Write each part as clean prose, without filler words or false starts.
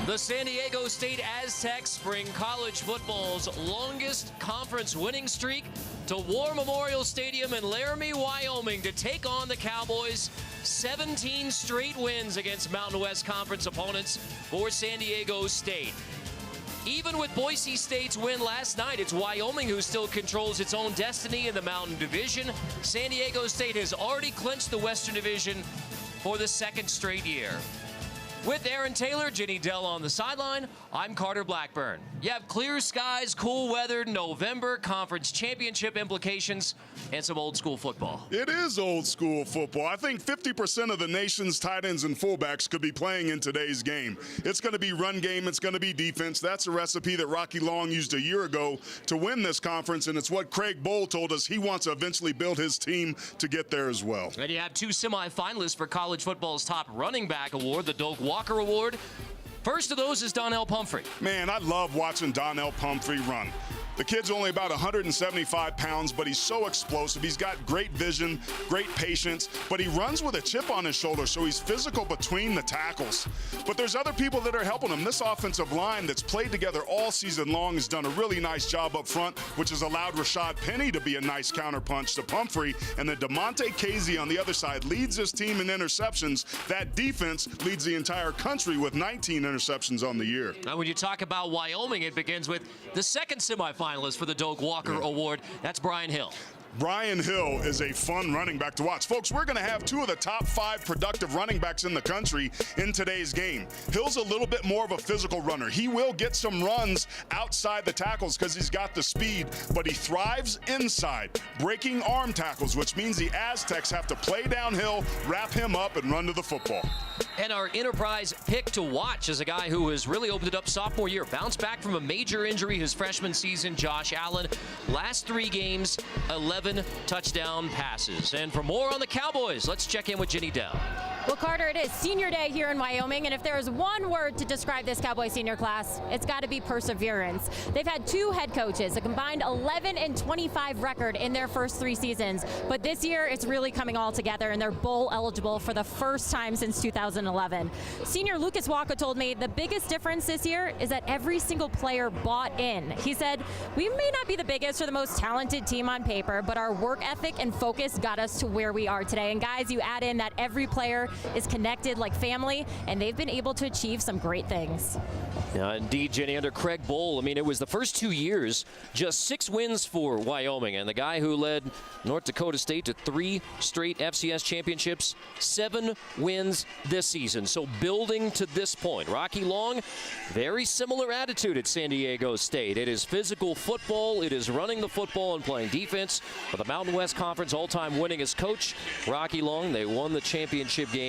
The San Diego State Aztecs bring college football's longest conference winning streak to War Memorial Stadium in Laramie, Wyoming to take on the Cowboys. 17 straight wins against Mountain West Conference opponents for San Diego State. Even with Boise State's win last night, it's Wyoming who still controls its own destiny in the Mountain Division. San Diego State has already clinched the Western Division for the second straight year. With Aaron Taylor, Jenny Dell on the sideline, I'm Carter Blackburn. You have clear skies, cool weather, November, conference championship implications, and some old school football. It is old school football. I think 50% of the nation's tight ends and fullbacks could be playing in today's game. It's going to be run game. It's going to be defense. That's a recipe that Rocky Long used a year ago to win this conference, and it's what Craig Bohl told us he wants to eventually build his team to get there as well. And you have two semifinalists for college football's top running back award, the Doak Walker Award. First of those is Donnel Pomphrey. Man, I love watching Donnel Pomphrey run. The kid's only about 175 pounds, but he's so explosive. He's got great vision, great patience, but he runs with a chip on his shoulder, so he's physical between the tackles. But there's other people that are helping him. This offensive line that's played together all season long has done a really nice job up front, which has allowed Rashad Penny to be a nice counterpunch to Pumphrey. And then DeMonte Casey on the other side leads his team in interceptions. That defense leads the entire country with 19 interceptions on the year. Now, when you talk about Wyoming, it begins with the second semifinalist for the Doak Walker Award. That's Brian Hill. Brian Hill is a fun running back to watch. Folks, we're going to have two of the top 5 productive running backs in the country in today's game. Hill's a little bit more of a physical runner. He will get some runs outside the tackles because he's got the speed, but he thrives inside, breaking arm tackles, which means the Aztecs have to play downhill, wrap him up, and run to the football. And our enterprise pick to watch is a guy who has really opened it up sophomore year. Bounced back from a major injury his freshman season, Josh Allen. Last 3 games, 11 touchdown passes. And for more on the Cowboys, let's check in with Jenny Dell. Well, Carter, it is senior day here in Wyoming, and if there is one word to describe this Cowboy senior class, it's got to be perseverance. They've had 2 head coaches, a combined 11-25 record in their first 3 seasons, but this year it's really coming all together, and they're bowl eligible for the first time since 2011. Senior Lucas Waka told me the biggest difference this year is that every single player bought in. He said, "We may not be the biggest or the most talented team on paper, but our work ethic and focus got us to where we are today." And guys, you add in that every player is connected like family, and they've been able to achieve some great things. Yeah, indeed, Jenny, under Craig Bohl, I mean, it was the first 2 years, just 6 wins for Wyoming, and the guy who led North Dakota State to 3 straight FCS championships, 7 wins this season. So building to this point. Rocky Long, very similar attitude at San Diego State. It is physical football, it is running the football and playing defense. For the Mountain West Conference all-time winningest coach, Rocky Long, they won the championship game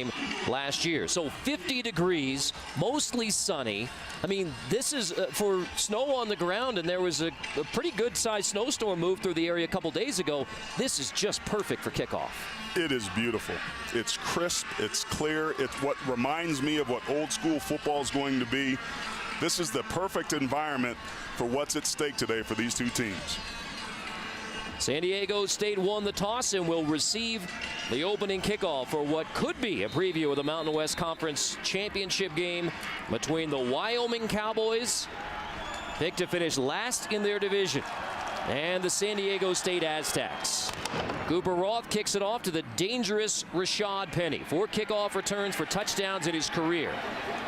last year. So 50 degrees, mostly sunny. I mean, this is for snow on the ground, and there was a pretty good-sized snowstorm moved through the area a couple days ago. This is just perfect for kickoff. It is beautiful. It's crisp, it's clear. It's what reminds me of what old school football is going to be. This is the perfect environment for what's at stake today for these 2 teams. San Diego State won the toss and will receive the opening kickoff for what could be a preview of the Mountain West Conference championship game between the Wyoming Cowboys, picked to finish last in their division, and the San Diego State Aztecs. Cooper Roth kicks it off to the dangerous Rashad Penny. 4 kickoff returns for touchdowns in his career.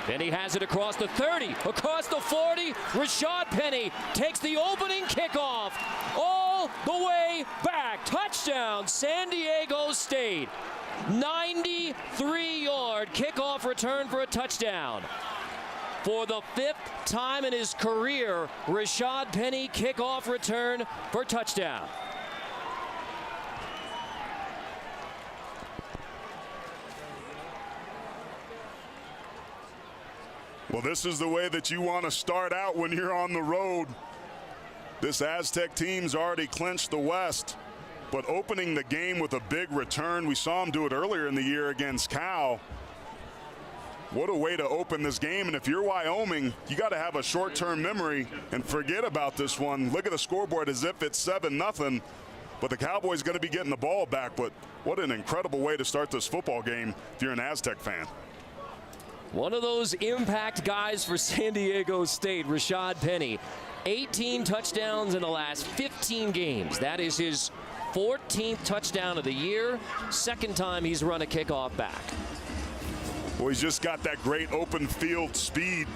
Penny has it across the 30, across the 40. Rashad Penny takes the opening kickoff all the way back. Touchdown, San Diego State. 93-yard kickoff return for a touchdown. For the 5th time in his career, Rashad Penny kickoff return for touchdown. Well, this is the way that you want to start out when you're on the road. This Aztec team's already clinched the West, but opening the game with a big return, we saw him do it earlier in the year against Cal. What a way to open this game. And if you're Wyoming, you got to have a short-term memory and forget about this one. Look at the scoreboard as if it's 7-0, but the Cowboys going to be getting the ball back. But what an incredible way to start this football game if you're an Aztec fan. One of those impact guys for San Diego State, Rashad Penny. 18 touchdowns in the last 15 games. That is his 14th touchdown of the year. Second time he's run a kickoff back. Well, he's just got that great open field speed.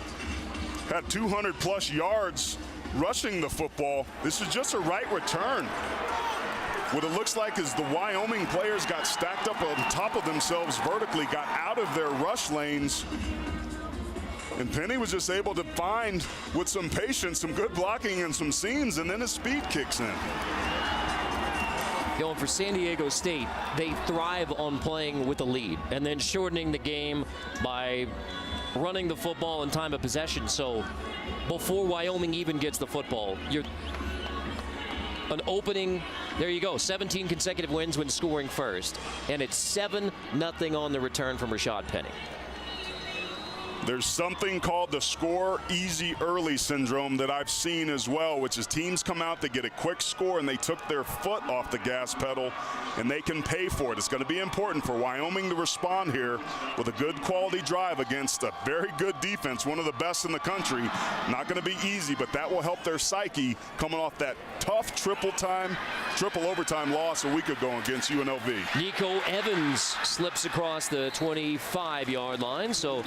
Had 200+ yards rushing the football. This is just a right return. What it looks like is the Wyoming players got stacked up on top of themselves vertically, got out of their rush lanes. And Penny was just able to find, with some patience, some good blocking and some seams, and then his speed kicks in. Going for San Diego State, they thrive on playing with the lead and then shortening the game by running the football in time of possession. So before Wyoming even gets the football, you're an opening. There you go, 17 consecutive wins when scoring first, and it's 7-0 on the return from Rashad Penny. There's something called the score easy early syndrome that I've seen as well, which is teams come out, they get a quick score, and they took their foot off the gas pedal, and they can pay for it. It's going to be important for Wyoming to respond here with a good quality drive against a very good defense, one of the best in the country. Not going to be easy, but that will help their psyche coming off that tough triple overtime loss a week ago against UNLV. Nico Evans slips across the 25-yard line. So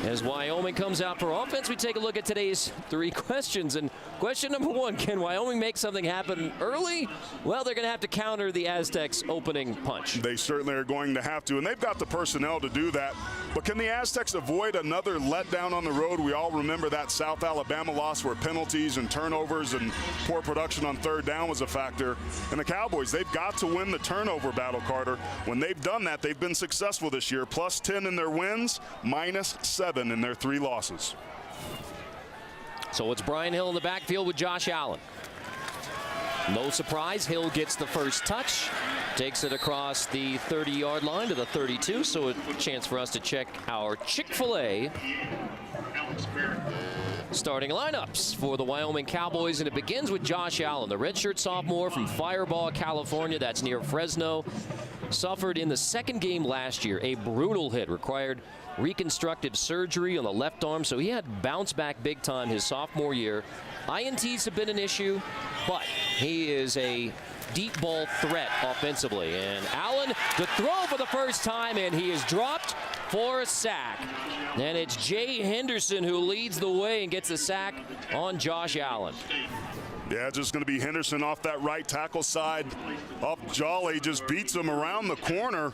as Wyoming comes out for offense, we take a look at today's 3 questions. And question number 1, can Wyoming make something happen early? Well, they're going to have to counter the Aztecs' opening punch. They certainly are going to have to, and they've got the personnel to do that. But can the Aztecs avoid another letdown on the road? We all remember that South Alabama loss where penalties and turnovers and poor production on third down was a factor. And the Cowboys, they've got to win the turnover battle, Carter. When they've done that, they've been successful this year. +10 in their wins, -7 in their 3 losses. So it's Brian Hill in the backfield with Josh Allen. No surprise, Hill gets the first touch, takes it across the 30-yard line to the 32, so a chance for us to check our Chick-fil-A starting lineups for the Wyoming Cowboys, and it begins with Josh Allen, the redshirt sophomore from Firebaugh, California. That's near Fresno. Suffered in the second game last year a brutal hit, required reconstructive surgery on the left arm, so he had bounced back big time his sophomore year. INTs have been an issue, but he is a deep ball threat offensively. And Allen to throw for the first time, and he is dropped for a sack. And it's Jay Henderson who leads the way and gets a sack on Josh Allen. Yeah, just going to be Henderson off that right tackle side. Up Jolly, just beats him around the corner.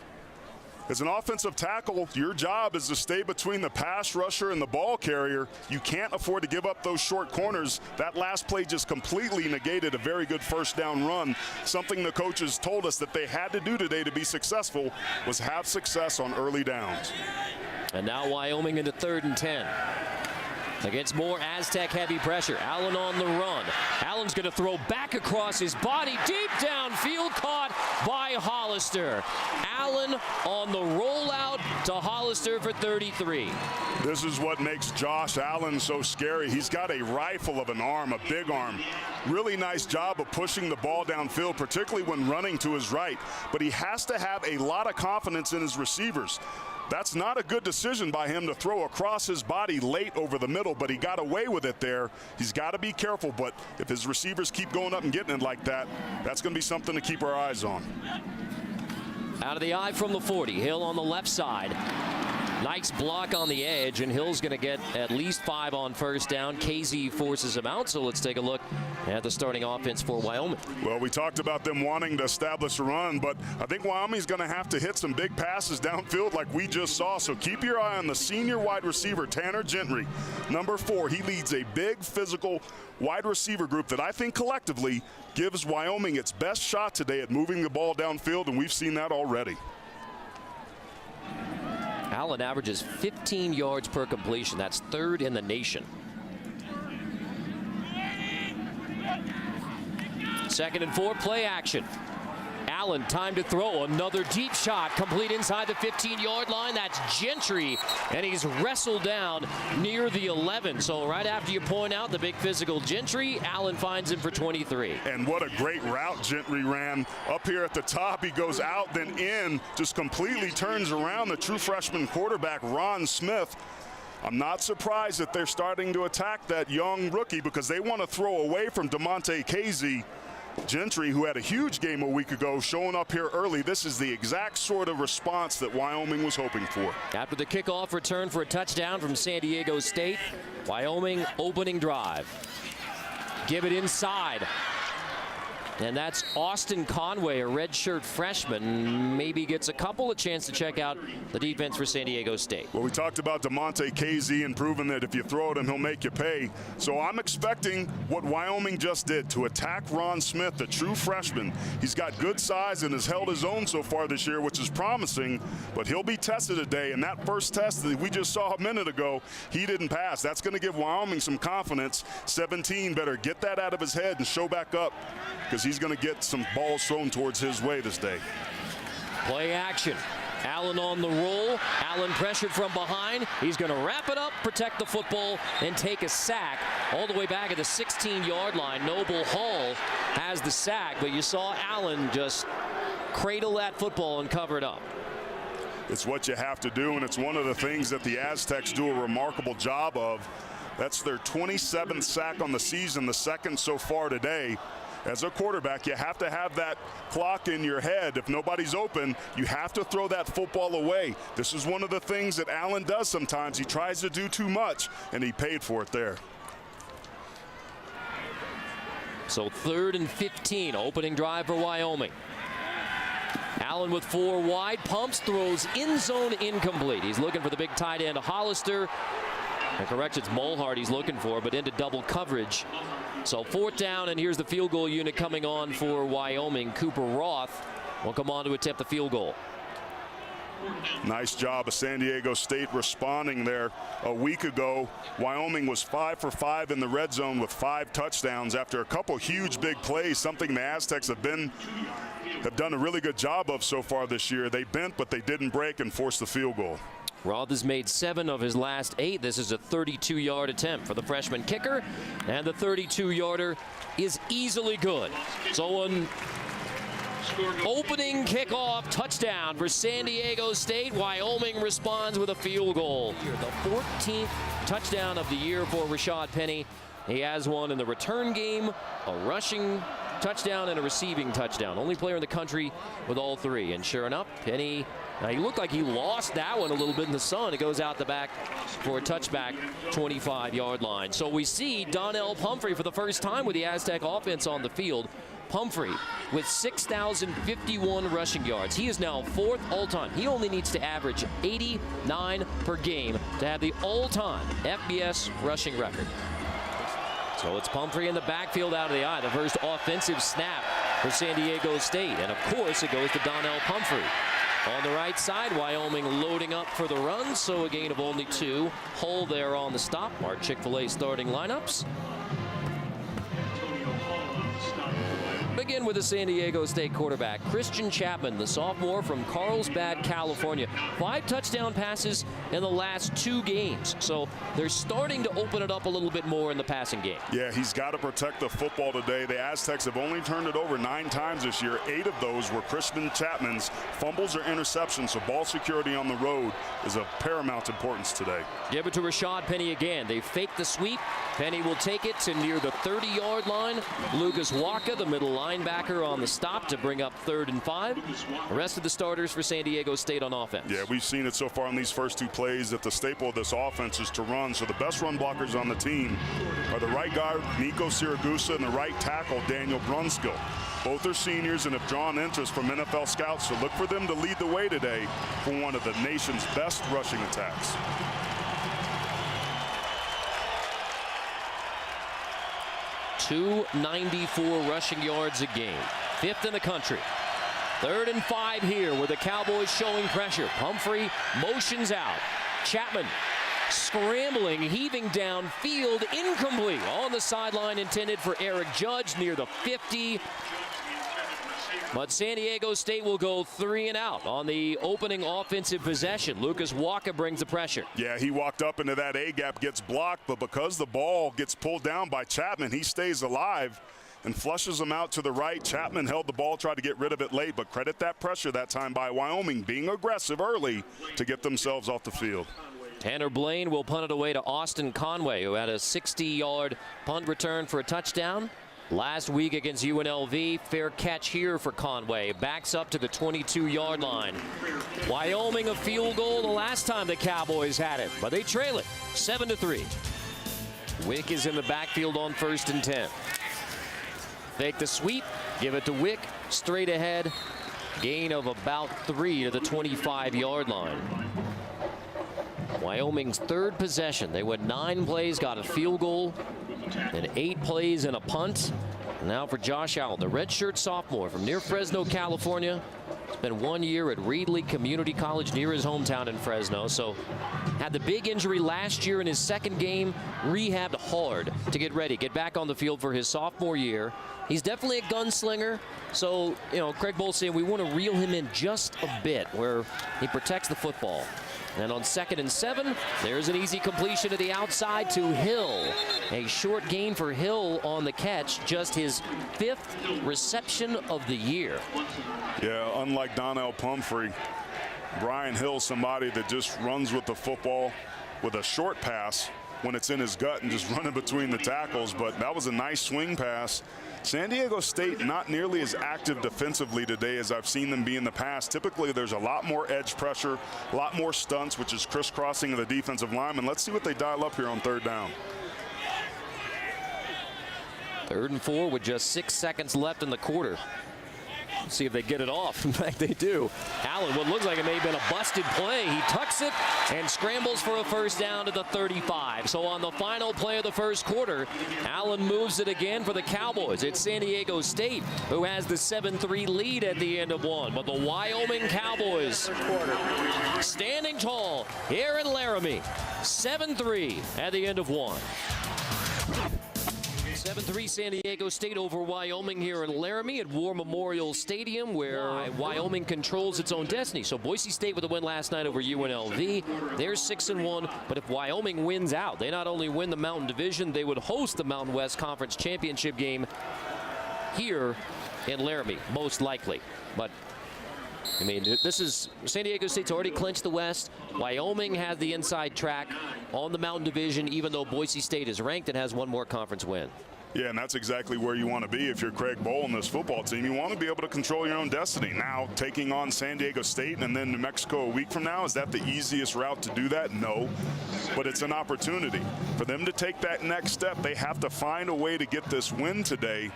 As an offensive tackle, your job is to stay between the pass rusher and the ball carrier. You can't afford to give up those short corners. That last play just completely negated a very good first down run. Something the coaches told us that they had to do today to be successful was have success on early downs. And now Wyoming into 3rd and 10. Against more Aztec heavy pressure. Allen on the run. Allen's going to throw back across his body, deep downfield, caught by Hollister. Allen on the rollout to Hollister for 33. This is what makes Josh Allen so scary. He's got a rifle of an arm, a big arm. Really nice job of pushing the ball downfield, particularly when running to his right. But he has to have a lot of confidence in his receivers. That's not a good decision by him to throw across his body late over the middle, but he got away with it there. He's got to be careful, but if his receivers keep going up and getting it like that, that's going to be something to keep our eyes on. Out of the eye from the 40, Hill on the left side. Nice block on the edge, and Hill's going to get at least 5 on first down. KZ forces him out, so let's take a look at the starting offense for Wyoming. Well, we talked about them wanting to establish a run, but I think Wyoming's going to have to hit some big passes downfield like we just saw, so keep your eye on the senior wide receiver, Tanner Gentry. Number 4, he leads a big physical wide receiver group that I think collectively gives Wyoming its best shot today at moving the ball downfield, and we've seen that already. Allen averages 15 yards per completion. That's 3rd in the nation. 2nd and 4, play action. Allen, time to throw. Another deep shot, complete inside the 15-yard line. That's Gentry, and he's wrestled down near the 11. So right after you point out the big physical Gentry, Allen finds him for 23. And what a great route Gentry ran. Up here at the top, he goes out, then in, just completely turns around the true freshman quarterback, Ron Smith. I'm not surprised that they're starting to attack that young rookie because they want to throw away from DeMonte Casey. Gentry, who had a huge game a week ago, showing up here early. This is the exact sort of response that Wyoming was hoping for. After the kickoff return for a touchdown from San Diego State, Wyoming opening drive. Give it inside. And that's Austin Conway, a redshirt freshman. Maybe gets a couple of chances to check out the defense for San Diego State. Well, we talked about DeMonte Casey and proving that if you throw at him, he'll make you pay. So I'm expecting what Wyoming just did to attack Ron Smith, the true freshman. He's got good size and has held his own so far this year, which is promising, but he'll be tested today. And that first test that we just saw a minute ago, he didn't pass. That's going to give Wyoming some confidence. 17 better get that out of his head and show back up, because he's going to get some balls thrown towards his way this day. Play action. Allen on the roll. Allen pressured from behind. He's going to wrap it up, protect the football, and take a sack all the way back at the 16-yard line. Noble Hall has the sack, but you saw Allen just cradle that football and cover it up. It's what you have to do, and it's one of the things that the Aztecs do a remarkable job of. That's their 27th sack on the season, the second so far today. As a quarterback, you have to have that clock in your head. If nobody's open, you have to throw that football away. This is one of the things that Allen does sometimes. He tries to do too much, and he paid for it there. So 3rd and 15, opening drive for Wyoming. Allen with 4 wide, pumps, throws in zone, incomplete. He's looking for the big tight end, Hollister. And correct, it's Mulhart he's looking for, but into double coverage. So 4th down, and here's the field goal unit coming on for Wyoming. Cooper Roth will come on to attempt the field goal. Nice job of San Diego State responding there. A week ago, Wyoming was 5 for 5 in the red zone with 5 touchdowns after a couple huge big plays, something the Aztecs have done a really good job of so far this year. They bent, but they didn't break and forced the field goal. Roth has made 7 of his last 8. This is a 32-yard attempt for the freshman kicker, and the 32-yarder is easily good. So an opening kickoff touchdown for San Diego State. Wyoming responds with a field goal. The 14th touchdown of the year for Rashad Penny. He has one in the return game, a rushing touchdown and a receiving touchdown. Only player in the country with all 3. And sure enough, Penny, now he looked like he lost that one a little bit in the sun. It goes out the back for a touchback, 25-yard line. So we see Donnel Pomphrey for the first time with the Aztec offense on the field. Pumphrey with 6,051 rushing yards. He is now 4th all-time. He only needs to average 89 per game to have the all-time FBS rushing record. So it's Pumphrey in the backfield out of the eye. The first offensive snap for San Diego State. And of course it goes to Donnel Pomphrey. On the right side, Wyoming loading up for the run, so a gain of only 2. Hull there on the stop. Our Chick-fil-A starting lineups. Begin with the San Diego State quarterback, Christian Chapman, the sophomore from Carlsbad, California. 5 touchdown passes in the last 2 games. So they're starting to open it up a little bit more in the passing game. Yeah, he's got to protect the football today. The Aztecs have only turned it over 9 times this year. 8 of those were Christian Chapman's fumbles or interceptions. So ball security on the road is of paramount importance today. Give it to Rashad Penny again. They fake the sweep. Penny will take it to near the 30-yard line. Lucas Waka, the middle linebacker, on the stop to bring up 3rd and 5. The rest of the starters for San Diego State on offense. Yeah, we've seen it so far in these first 2 plays that the staple of this offense is to run. So the best run blockers on the team are the right guard, Nico Siragusa, and the right tackle, Daniel Brunskill. Both are seniors and have drawn interest from NFL scouts, so look for them to lead the way today for one of the nation's best rushing attacks. .294 rushing yards a game. 5th in the country. 3rd and 5 here with the Cowboys showing pressure. Pumphrey motions out. Chapman scrambling, heaving downfield, incomplete. On the sideline, intended for Eric Judge near the 50. But San Diego State will go 3 and out on the opening offensive possession. Lucas Waka brings the pressure. Yeah, he walked up into that A-gap, gets blocked, but because the ball gets pulled down by Chapman, he stays alive and flushes him out to the right. Chapman held the ball, tried to get rid of it late, but credit that pressure that time by Wyoming being aggressive early to get themselves off the field. Tanner Blaine will punt it away to Austin Conway, who had a 60-yard punt return for a touchdown last week against UNLV. Fair catch here for Conway. Backs up to the 22-yard line. Wyoming a field goal the last time the Cowboys had it, but they trail it 7-3. Wick is in the backfield on 1st and 10. Fake the sweep, give it to Wick, straight ahead. Gain of about 3 to the 25-yard line. Wyoming's 3rd possession. They went 9 plays, got a field goal, and 8 plays and a punt. Now for Josh Allen, the redshirt sophomore from near Fresno, California. Spent 1 year at Reedley Community College near his hometown in Fresno. So had the big injury last year in his 2nd game, rehabbed hard to get ready, get back on the field for his sophomore year. He's definitely a gunslinger. So, you know, Craig Bohl saying we want to reel him in just a bit where he protects the football. And on 2nd and 7, there's an easy completion to the outside to Hill. A short gain for Hill on the catch, just his 5th reception of the year. Yeah, unlike Donnel Pomphrey, Brian Hill, somebody that just runs with the football with a short pass when it's in his gut and just running between the tackles. But that was a nice swing pass. San Diego State not nearly as active defensively today as I've seen them be in the past. Typically, there's a lot more edge pressure, a lot more stunts, which is crisscrossing of the defensive lineman. Let's see what they dial up here on 3rd down. 3rd and 4 with just 6 seconds left in the quarter. Let's see if they get it off. In fact, they do. Allen, what looks like it may have been a busted play. He tucks it and scrambles for a 1st down to the 35. So on the final play of the 1st quarter, Allen moves it again for the Cowboys. It's San Diego State who has the 7-3 lead at the end of 1. But the Wyoming Cowboys standing tall here in Laramie. 7-3 at the end of 1. 7-3 San Diego State over Wyoming here in Laramie at War Memorial Stadium, where Wyoming controls its own destiny. So Boise State with a win last night over UNLV. They're 6-1, but if Wyoming wins out, they not only win the Mountain Division, they would host the Mountain West Conference Championship game here in Laramie, most likely. But I mean, this is San Diego State's already clinched the West. Wyoming has the inside track on the Mountain Division, even though Boise State is ranked and has one more conference win. Yeah, and that's exactly where you want to be if you're Craig Bohl and this football team. You want to be able to control your own destiny. Now, taking on San Diego State and then New Mexico a week from now, is that the easiest route to do that? No, but it's an opportunity. For them to take that next step, they have to find a way to get this win today.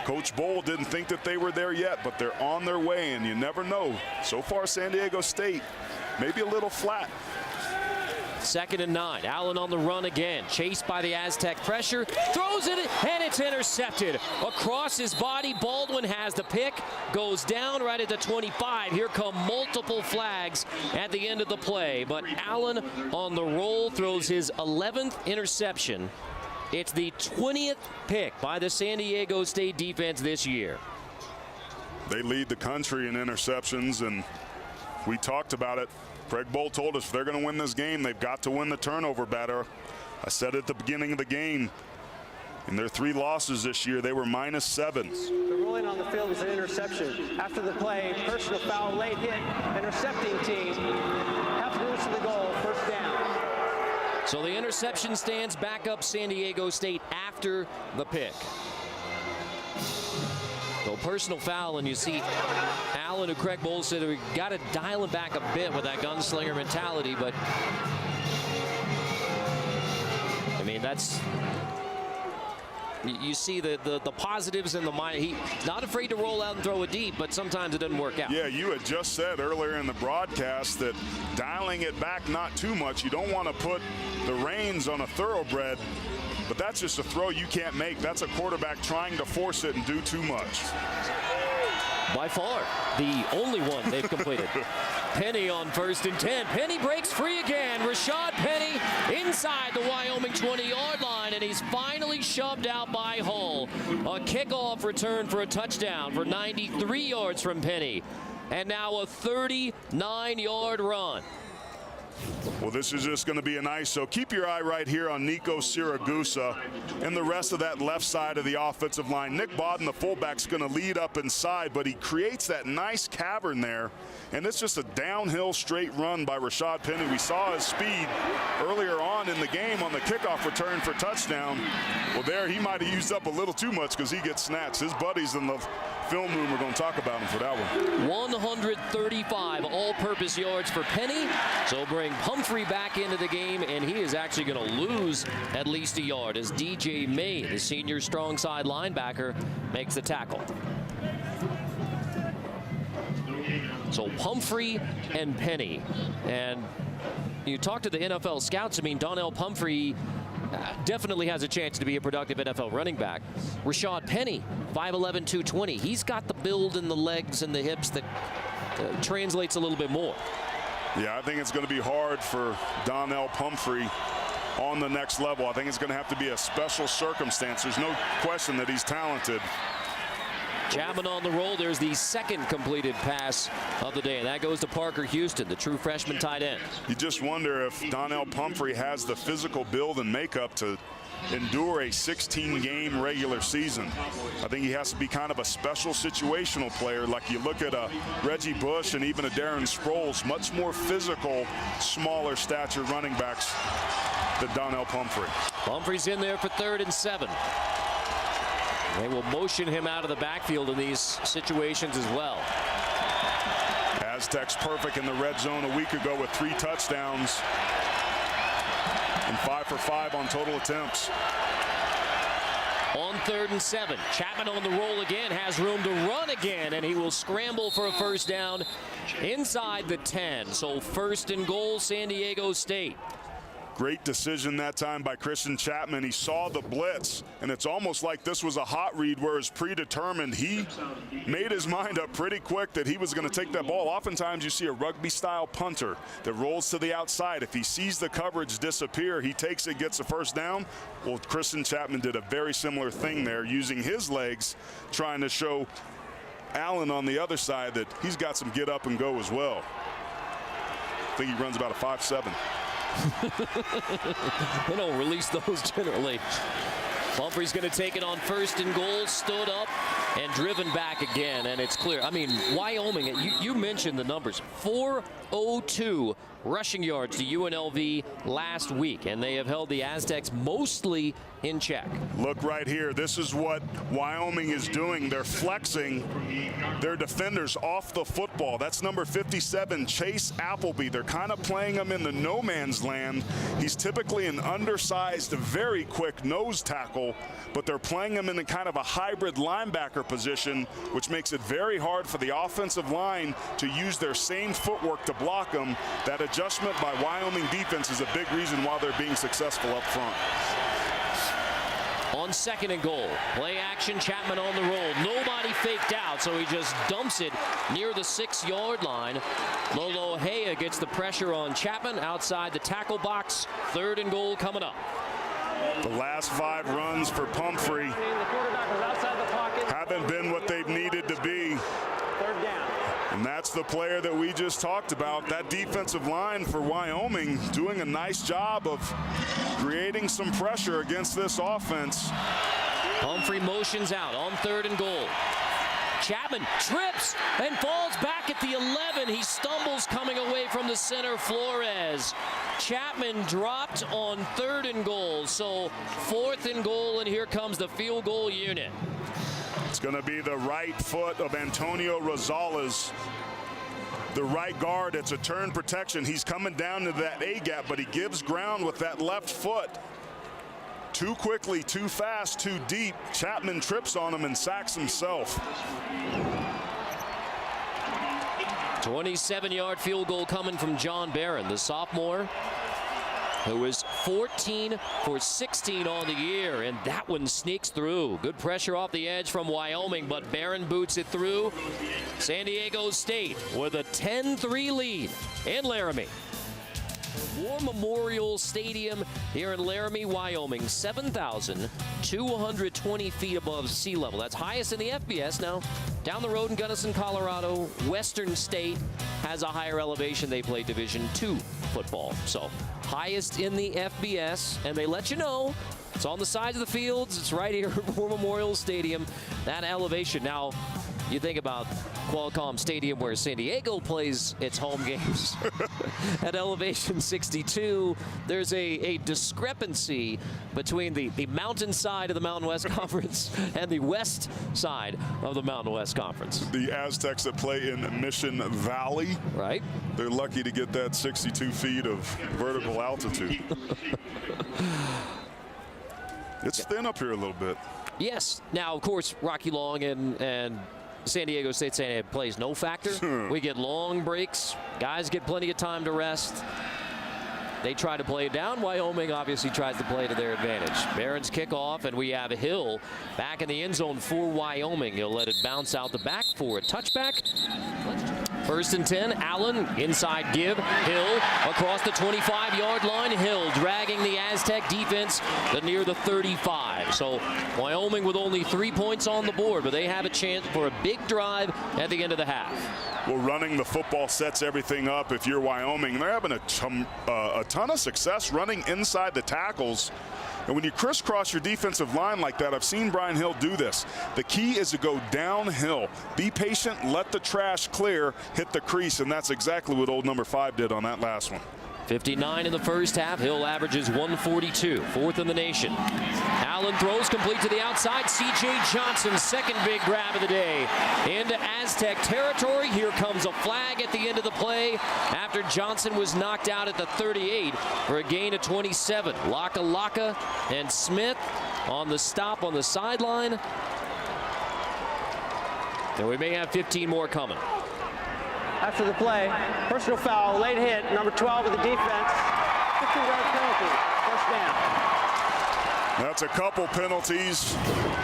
Coach Bohl didn't think that they were there yet, but they're on their way, and you never know. So far, San Diego State maybe a little flat. 2nd and 9. Allen on the run again. Chased by the Aztec pressure. Throws it, and it's intercepted. Across his body, Baldwin has the pick. Goes down right at the 25. Here come multiple flags at the end of the play. But Allen on the roll throws his 11th interception. It's the 20th pick by the San Diego State defense this year. They lead the country in interceptions, and we talked about it. Craig Bohl told us if they're going to win this game, they've got to win the turnover battle. I said at the beginning of the game, in their 3 losses this year, they were -7. The ruling on the field was an interception. After the play, personal foul, late hit, intercepting team. Half minutes to the goal, 1st down. So the interception stands back up San Diego State after the pick. So personal foul, and you see Allen, who Craig Bohl said we got to dial it back a bit with that gunslinger mentality, but I mean, that's, you see the positives and the mind. He's not afraid to roll out and throw it deep, but sometimes it doesn't work out. Yeah, you had just said earlier in the broadcast that dialing it back not too much. You don't want to put the reins on a thoroughbred, but that's just a throw you can't make. That's a quarterback trying to force it and do too much. By far, the only one they've completed. Penny on 1st and 10. Penny breaks free again. Rashad Penny inside the Wyoming 20-yard line, and he's finally shoved out by Hull. A kickoff return for a touchdown for 93 yards from Penny. And now a 39-yard run. Well, this is just going to be a nice, so keep your eye right here on Nico Siragusa and the rest of that left side of the offensive line. Nick Bodden, the fullback's going to lead up inside, but he creates that nice cavern there, and it's just a downhill straight run by Rashad Penny. We saw his speed earlier on in the game on the kickoff return for touchdown. Well, there he might have used up a little too much because he gets snatched. His buddies in the film room are going to talk about him for that one. 135 all-purpose yards for Penny. So bring Pumphrey back into the game, and he is actually going to lose at least a yard as DJ May, the senior strong side linebacker, makes the tackle. So Pumphrey and Penny. And you talk to the NFL scouts, I mean, Donnel Pomphrey definitely has a chance to be a productive NFL running back. Rashad Penny, 5'11", 220. He's got the build and the legs and the hips that translates a little bit more. Yeah, I think it's going to be hard for Donnel Pomphrey on the next level. I think it's going to have to be a special circumstance. There's no question that he's talented. Chapman on the roll. There's the second completed pass of the day, and that goes to Parker Houston, the true freshman tight end. You just wonder if Donnel Pomphrey has the physical build and makeup to endure a 16-game regular season. I think he has to be kind of a special situational player. Like you look at a Reggie Bush and even a Darren Sproles, much more physical, smaller stature running backs than Donnel Pomphrey. Pumphrey's in there for 3rd and 7. They will motion him out of the backfield in these situations as well. Aztecs perfect in the red zone a week ago with 3 touchdowns and 5 for 5 on total attempts. On 3rd and 7, Chapman on the roll again, has room to run again, and he will scramble for a first down inside the 10. So 1st and goal, San Diego State. Great decision that time by Christian Chapman. He saw the blitz, and it's almost like this was a hot read, whereas predetermined. He made his mind up pretty quick that he was going to take that ball. Oftentimes you see a rugby-style punter that rolls to the outside. If he sees the coverage disappear, he takes it, gets a first down. Well, Christian Chapman did a very similar thing there, using his legs, trying to show Allen on the other side that he's got some get up and go as well. I think he runs about a 5'7". They don't release those generally. Pumphrey's going to take it on 1st and goal, stood up and driven back again, and it's clear. I mean, Wyoming, you mentioned the numbers, 402 rushing yards to UNLV last week, and they have held the Aztecs mostly in check. Look right here. This is what Wyoming is doing. They're flexing their defenders off the football. That's number 57, Chase Appleby. They're kind of playing him in the no man's land. He's typically an undersized, very quick nose tackle, but they're playing him in a kind of a hybrid linebacker position, which makes it very hard for the offensive line to use their same footwork to block him. That adjustment by Wyoming defense is a big reason why they're being successful up front. On 2nd and goal, play action, Chapman on the roll. Nobody faked out, so he just dumps it near the 6-yard line. Lolo Hea gets the pressure on Chapman outside the tackle box. 3rd and goal coming up. The last 5 runs for Pumphrey haven't been what they've needed to be. 3rd down. And that's the player that we just talked about. That defensive line for Wyoming doing a nice job of creating some pressure against this offense. Pumphrey motions out on 3rd and goal. Chapman trips and falls back at the 11. He stumbles coming away from the center, Flores. Chapman dropped on 3rd and goal. So 4th and goal, and here comes the field goal unit. It's going to be the right foot of Antonio Rosales, the right guard. It's a turn protection. He's coming down to that A-gap, but he gives ground with that left foot. Too quickly, too fast, too deep. Chapman trips on him and sacks himself. 27-yard field goal coming from John Barron, the sophomore, who is 14 for 16 on the year, and that one sneaks through. Good pressure off the edge from Wyoming, but Barron boots it through. San Diego State with a 10-3 lead in Laramie. War Memorial Stadium here in Laramie, Wyoming, 7,220 feet above sea level. That's highest in the FBS. Now, down the road in Gunnison, Colorado, Western State, has a higher elevation. They play Division II football. So highest in the FBS, and they let you know it's on the sides of the fields. It's right here at War Memorial Stadium, that elevation. Now, you think about Qualcomm Stadium where San Diego plays its home games. At elevation 62, there's a discrepancy between the mountain side of the Mountain West Conference and the west side of the Mountain West Conference. The Aztecs that play in Mission Valley, right? They're lucky to get that 62 feet of vertical altitude. It's thin up here a little bit. Yes. Now, of course, Rocky Long and San Diego State plays no factor. We get long breaks. Guys get plenty of time to rest. They try to play it down. Wyoming obviously tries to play to their advantage. Barron's kickoff, and we have a Hill back in the end zone for Wyoming. He'll let it bounce out the back for a touchback. First and 10, Allen, inside give, Hill across the 25-yard line. Hill dragging the Aztec defense to near the 35. So Wyoming with only 3 points on the board, but they have a chance for a big drive at the end of the half. Well, running the football sets everything up if you're Wyoming. They're having a ton of success running inside the tackles. And when you crisscross your defensive line like that, I've seen Brian Hill do this. The key is to go downhill. Be patient, let the trash clear, hit the crease, and that's exactly what old number 5 did on that last one. 59 in the first half. Hill averages 142, fourth in the nation. Allen throws complete to the outside. C.J. Johnson, second big grab of the day into Aztec territory. Here comes a flag at the end of the play after Johnson was knocked out at the 38 for a gain of 27. Laka and Smith on the stop on the sideline. And we may have 15 more coming. After the play, personal foul, late hit, number 12 of the defense, 15-yard penalty, first down. That's a couple penalties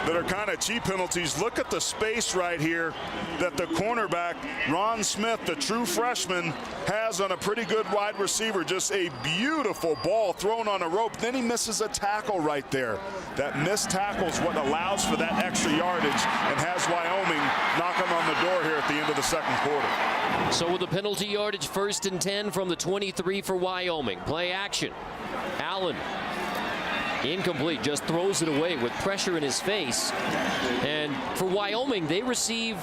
that are kind of cheap penalties. Look at the space right here that the cornerback, Ron Smith, the true freshman, has on a pretty good wide receiver. Just a beautiful ball thrown on a rope. Then he misses a tackle right there. That missed tackle is what allows for that extra yardage and has Wyoming knocking on the door here at the end of the second quarter. So with the penalty yardage, first and 10 from the 23 for Wyoming. Play action. Allen. Incomplete, just throws it away with pressure in his face. And for Wyoming, they receive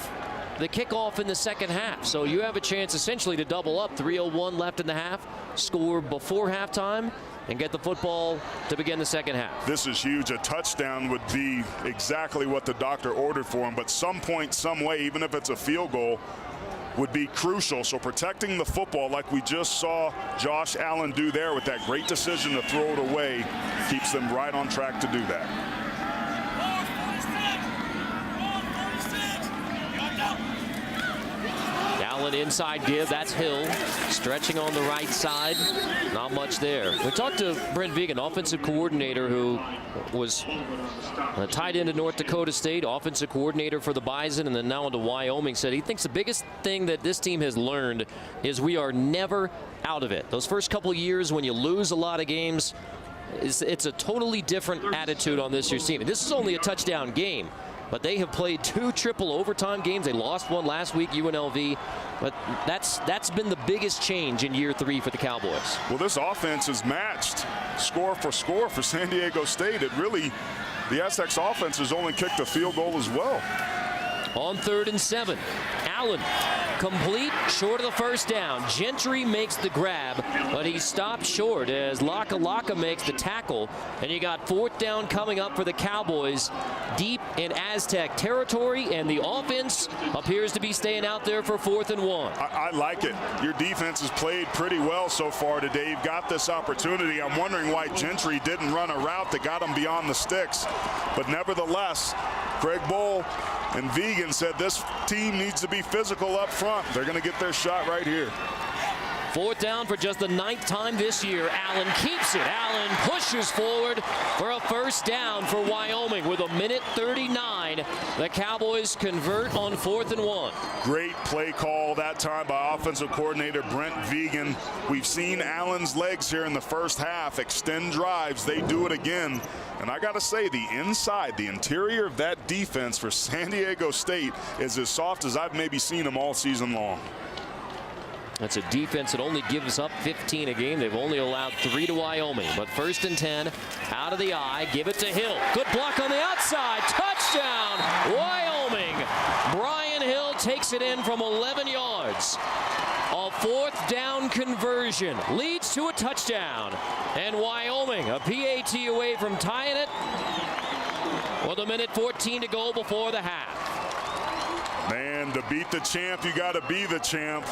the kickoff in the second half. So you have a chance essentially to double up. 3:01 left in the half, score before halftime, and get the football to begin the second half. This is huge. A touchdown would be exactly what the doctor ordered for him, but some point, some way, even if it's a field goal, would be crucial. So protecting the football like we just saw Josh Allen do there with that great decision to throw it away keeps them right on track to do that. Allen inside give, that's Hill stretching on the right side. Not much there. We talked to Brent Vegan, offensive coordinator, who was tight end at North Dakota State, offensive coordinator for the Bison, and then now into Wyoming. Said he thinks the biggest thing that this team has learned is we are never out of it. Those first couple of years when you lose a lot of games, it's a totally different attitude on this year's team. And this is only a touchdown game, but they have played 2 triple overtime games. They lost one last week, UNLV. But that's been the biggest change in year 3 for the Cowboys. Well, this offense is matched score for San Diego State. The Aztecs offense has only kicked a field goal as well. On 3rd and 7, Allen complete, short of the first down. Gentry makes the grab, but he stopped short as Laka makes the tackle. And you got 4th down coming up for the Cowboys deep in Aztec territory, and the offense appears to be staying out there for 4th and 1. I like it. Your defense has played pretty well so far today. You've got this opportunity. I'm wondering why Gentry didn't run a route that got him beyond the sticks. But nevertheless, Craig Bohl and Vegan said this team needs to be physical up front. They're going to get their shot right here. 4th down for just the 9th time this year. Allen keeps it. Allen pushes forward for a first down for Wyoming with 1:39. The Cowboys convert on 4th and 1. Great play call that time by offensive coordinator Brent Vegan. We've seen Allen's legs here in the first half extend drives. They do it again. And I got to say, the interior of that defense for San Diego State is as soft as I've maybe seen them all season long. That's a defense that only gives up 15 a game. They've only allowed 3 to Wyoming. But 1st and 10, out of the eye, give it to Hill. Good block on the outside. Touchdown, Wyoming. Brian Hill takes it in from 11 yards. A 4th down conversion leads to a touchdown. And Wyoming, a PAT away from tying it with 1:14 to go before the half. Man, to beat the champ, you got to be the champ.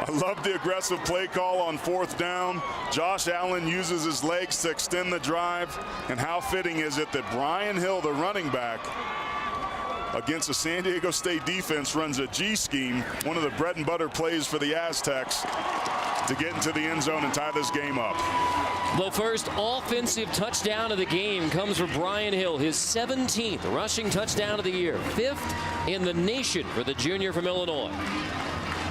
I love the aggressive play call on 4th down. Josh Allen uses his legs to extend the drive. And how fitting is it that Brian Hill, the running back, against the San Diego State defense, runs a G scheme, one of the bread and butter plays for the Aztecs, to get into the end zone and tie this game up. The first offensive touchdown of the game comes for Brian Hill, his 17th rushing touchdown of the year, 5th in the nation for the junior from Illinois.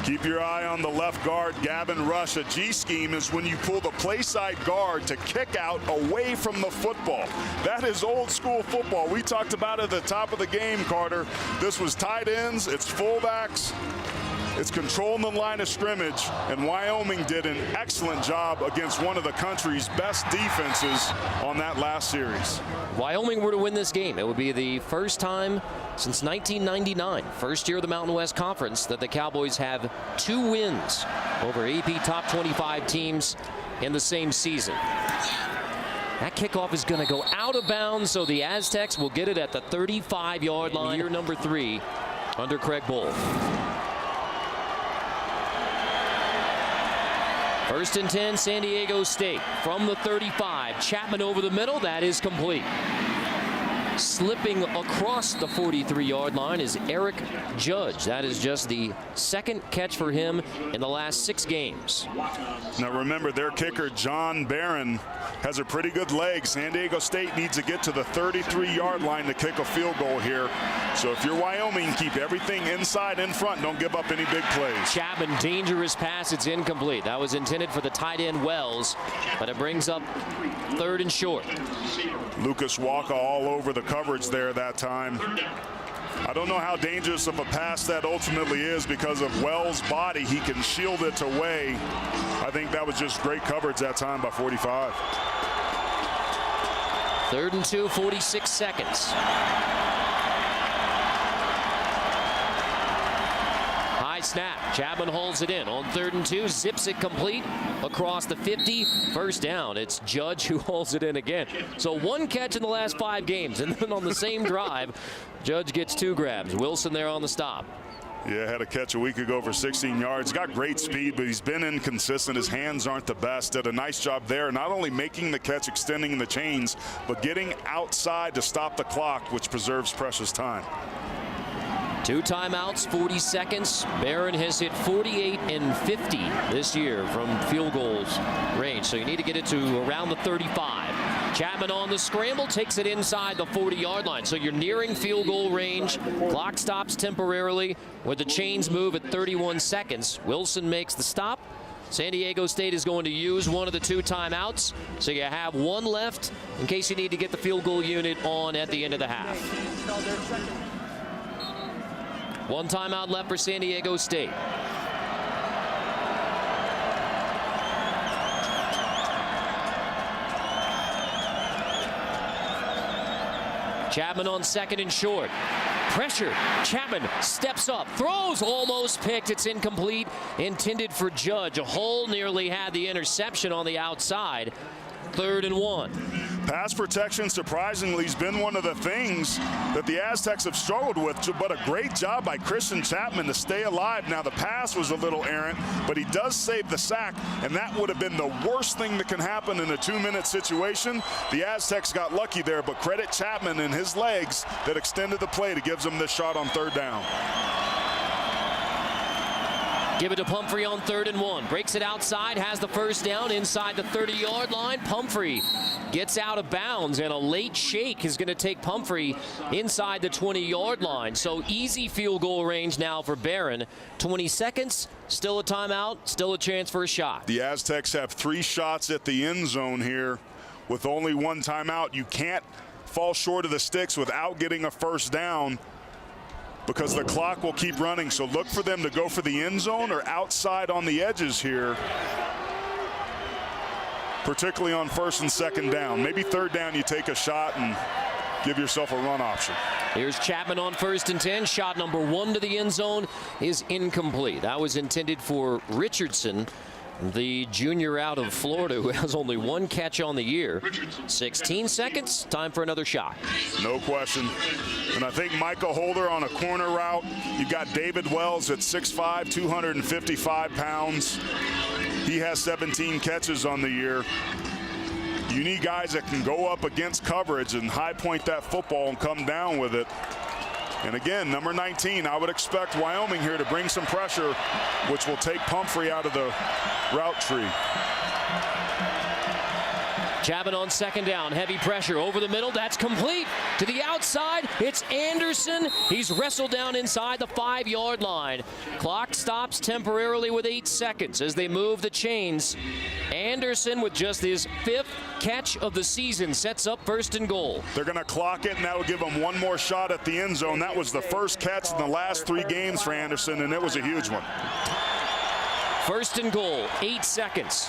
Keep your eye on the left guard, Gavin Rush. A G scheme is when you pull the play side guard to kick out away from the football. That is old school football. We talked about it at the top of the game, Carter. This was tight ends, it's fullbacks, it's controlling the line of scrimmage, and Wyoming did an excellent job against one of the country's best defenses on that last series. Wyoming were to win this game, it would be the first time since 1999, first year of the Mountain West Conference, that the Cowboys have 2 wins over AP top 25 teams in the same season. That kickoff is going to go out of bounds, so the Aztecs will get it at the 35-yard line. Year number 3 under Craig Bull. 1st and 10, San Diego State from the 35. Chapman over the middle. That is complete. Slipping across the 43-yard line is Eric Judge. That is just the 2nd catch for him in the last 6 games. Now remember, their kicker, John Barron, has a pretty good leg. San Diego State needs to get to the 33-yard line to kick a field goal here. So if you're Wyoming, keep everything inside in front. Don't give up any big plays. Chapman, dangerous pass. It's incomplete. That was intended for the tight end Wells, but it brings up 3rd and short. Lucas Walker all over the coverage there that time. I don't know how dangerous of a pass that ultimately is because of Wells' body. He can shield it away. I think that was just great coverage that time by 45. 3rd and 2, 46 seconds. High snap. Chapman holds it in on 3rd and 2, zips it complete across the 50. 1st down. It's Judge who holds it in again. So 1 catch in the last 5 games, and then on the same drive, Judge gets 2 grabs. Wilson there on the stop. Yeah, had a catch a week ago for 16 yards. Got great speed, but he's been inconsistent. His hands aren't the best. Did a nice job there, not only making the catch, extending the chains, but getting outside to stop the clock, which preserves precious time. 2 timeouts, 40 seconds. Barron has hit 48 and 50 this year from field goals range. So you need to get it to around the 35. Chapman on the scramble, takes it inside the 40-yard line. So you're nearing field goal range. Clock stops temporarily with the chains move at 31 seconds. Wilson makes the stop. San Diego State is going to use one of the 2 timeouts. So you have 1 left in case you need to get the field goal unit on at the end of the half. 1 timeout left for San Diego State. Chapman on 2nd and short. Pressure. Chapman steps up, throws, almost picked. It's incomplete. Intended for Judge. A hole, nearly had the interception on the outside. 3rd and 1. Pass protection, surprisingly, has been one of the things that the Aztecs have struggled with, but a great job by Christian Chapman to stay alive. Now, the pass was a little errant, but he does save the sack, and that would have been the worst thing that can happen in a 2-minute situation. The Aztecs got lucky there, but credit Chapman and his legs that extended the play to give them this shot on 3rd down. Give it to Pomphrey on 3rd and 1. Breaks it outside, has the 1st down inside the 30-yard line. Pomphrey gets out of bounds, and a late shake is going to take Pomphrey inside the 20-yard line. So easy field goal range now for Barron. 20 seconds, still a timeout, still a chance for a shot. The Aztecs have 3 shots at the end zone here with only 1 timeout. You can't fall short of the sticks without getting a 1st down. because the clock will keep running. So look for them to go for the end zone or outside on the edges here, particularly on 1st and 2nd down. Maybe 3rd down you take a shot and give yourself a run option. Here's Chapman on 1st and 10. Shot number 1 to the end zone is incomplete. That was intended for Richardson, the junior out of Florida, who has only 1 catch on the year. 16 seconds. Time for another shot. No question. And I think Micah Holder on a corner route. You've got David Wells at 6'5", 255 pounds. He has 17 catches on the year. You need guys that can go up against coverage and high point that football and come down with it. And again, number 19, I would expect Wyoming here to bring some pressure, which will take Pumphrey out of the route tree. Chapman on 2nd down. Heavy pressure over the middle. That's complete. To the outside, it's Anderson. He's wrestled down inside the 5-yard line. Clock stops temporarily with 8 seconds as they move the chains. Anderson, with just his 5th catch of the season, sets up 1st and goal. They're going to clock it, and that will give them 1 more shot at the end zone. That was the first catch in the last 3 games for Anderson, and it was a huge one. 1st and goal, 8 seconds.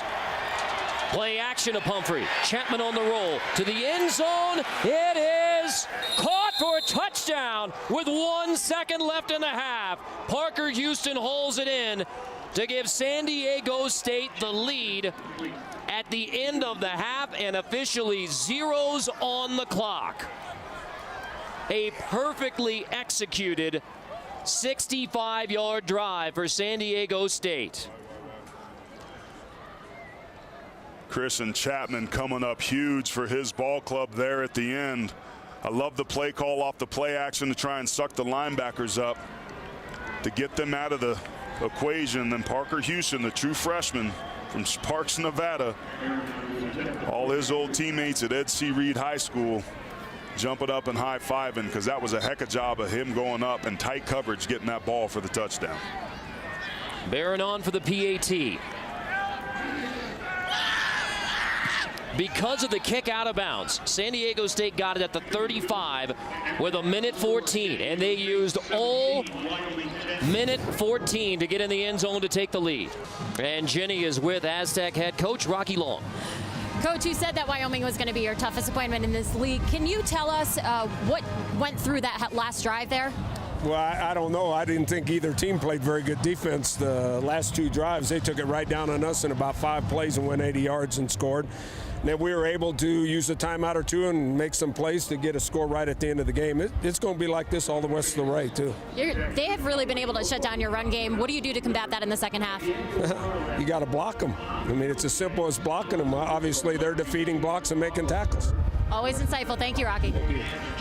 Play action of Pumphrey. Chapman on the roll to the end zone. It is caught for a touchdown with 1 second left in the half. Parker Houston holds it in to give San Diego State the lead at the end of the half and officially zeros on the clock. A perfectly executed 65-yard drive for San Diego State. Chris and Chapman coming up huge for his ball club there at the end. I love the play call off the play action to try and suck the linebackers up to get them out of the equation. Then Parker Houston, the true freshman from Sparks, Nevada, all his old teammates at Ed C. Reed High School jumping up and high-fiving, because that was a heck of a job of him going up in tight coverage getting that ball for the touchdown. Barron on for the PAT. Because of the kick out of bounds, San Diego State got it at the 35 with 1:14, and they used all 1:14 to get in the end zone to take the lead. And Jenny is with Aztec head coach Rocky Long. Coach, you said that Wyoming was going to be your toughest appointment in this league. Can you tell us what went through that last drive there? Well, I don't know. I didn't think either team played very good defense the last 2 drives. They took it right down on us in about 5 plays and went 80 yards and scored. And then we were able to use a timeout or 2 and make some plays to get a score right at the end of the game. It's going to be like this all the rest of the way, too. They have really been able to shut down your run game. What do you do to combat that in the second half? You got to block them. I mean, it's as simple as blocking them. Obviously, they're defeating blocks and making tackles. Always insightful. Thank you, Rocky.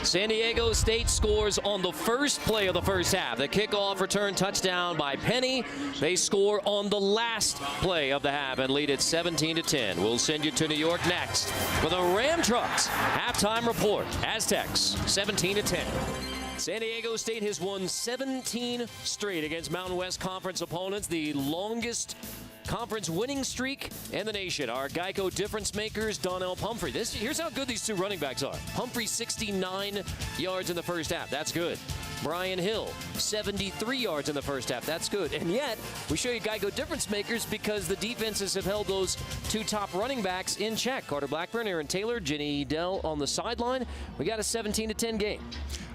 San Diego State scores on the first play of the first half. The kickoff return touchdown by Penny. They score on the last play of the half and lead it 17-10. We'll send you to New York next for the Ram Trucks halftime report. Aztecs 17-10. San Diego State has won 17 straight against Mountain West Conference opponents, the longest conference winning streak in the nation. Our Geico difference makers, Donnel Pomphrey. Here's how good these 2 running backs are. Pumphrey, 69 yards in the first half. That's good. Brian Hill, 73 yards in the first half. That's good. And yet, we show you Geico difference makers because the defenses have held those 2 top running backs in check. Carter Blackburn, Aaron Taylor, Jenny Dell on the sideline. We got a 17-10 game.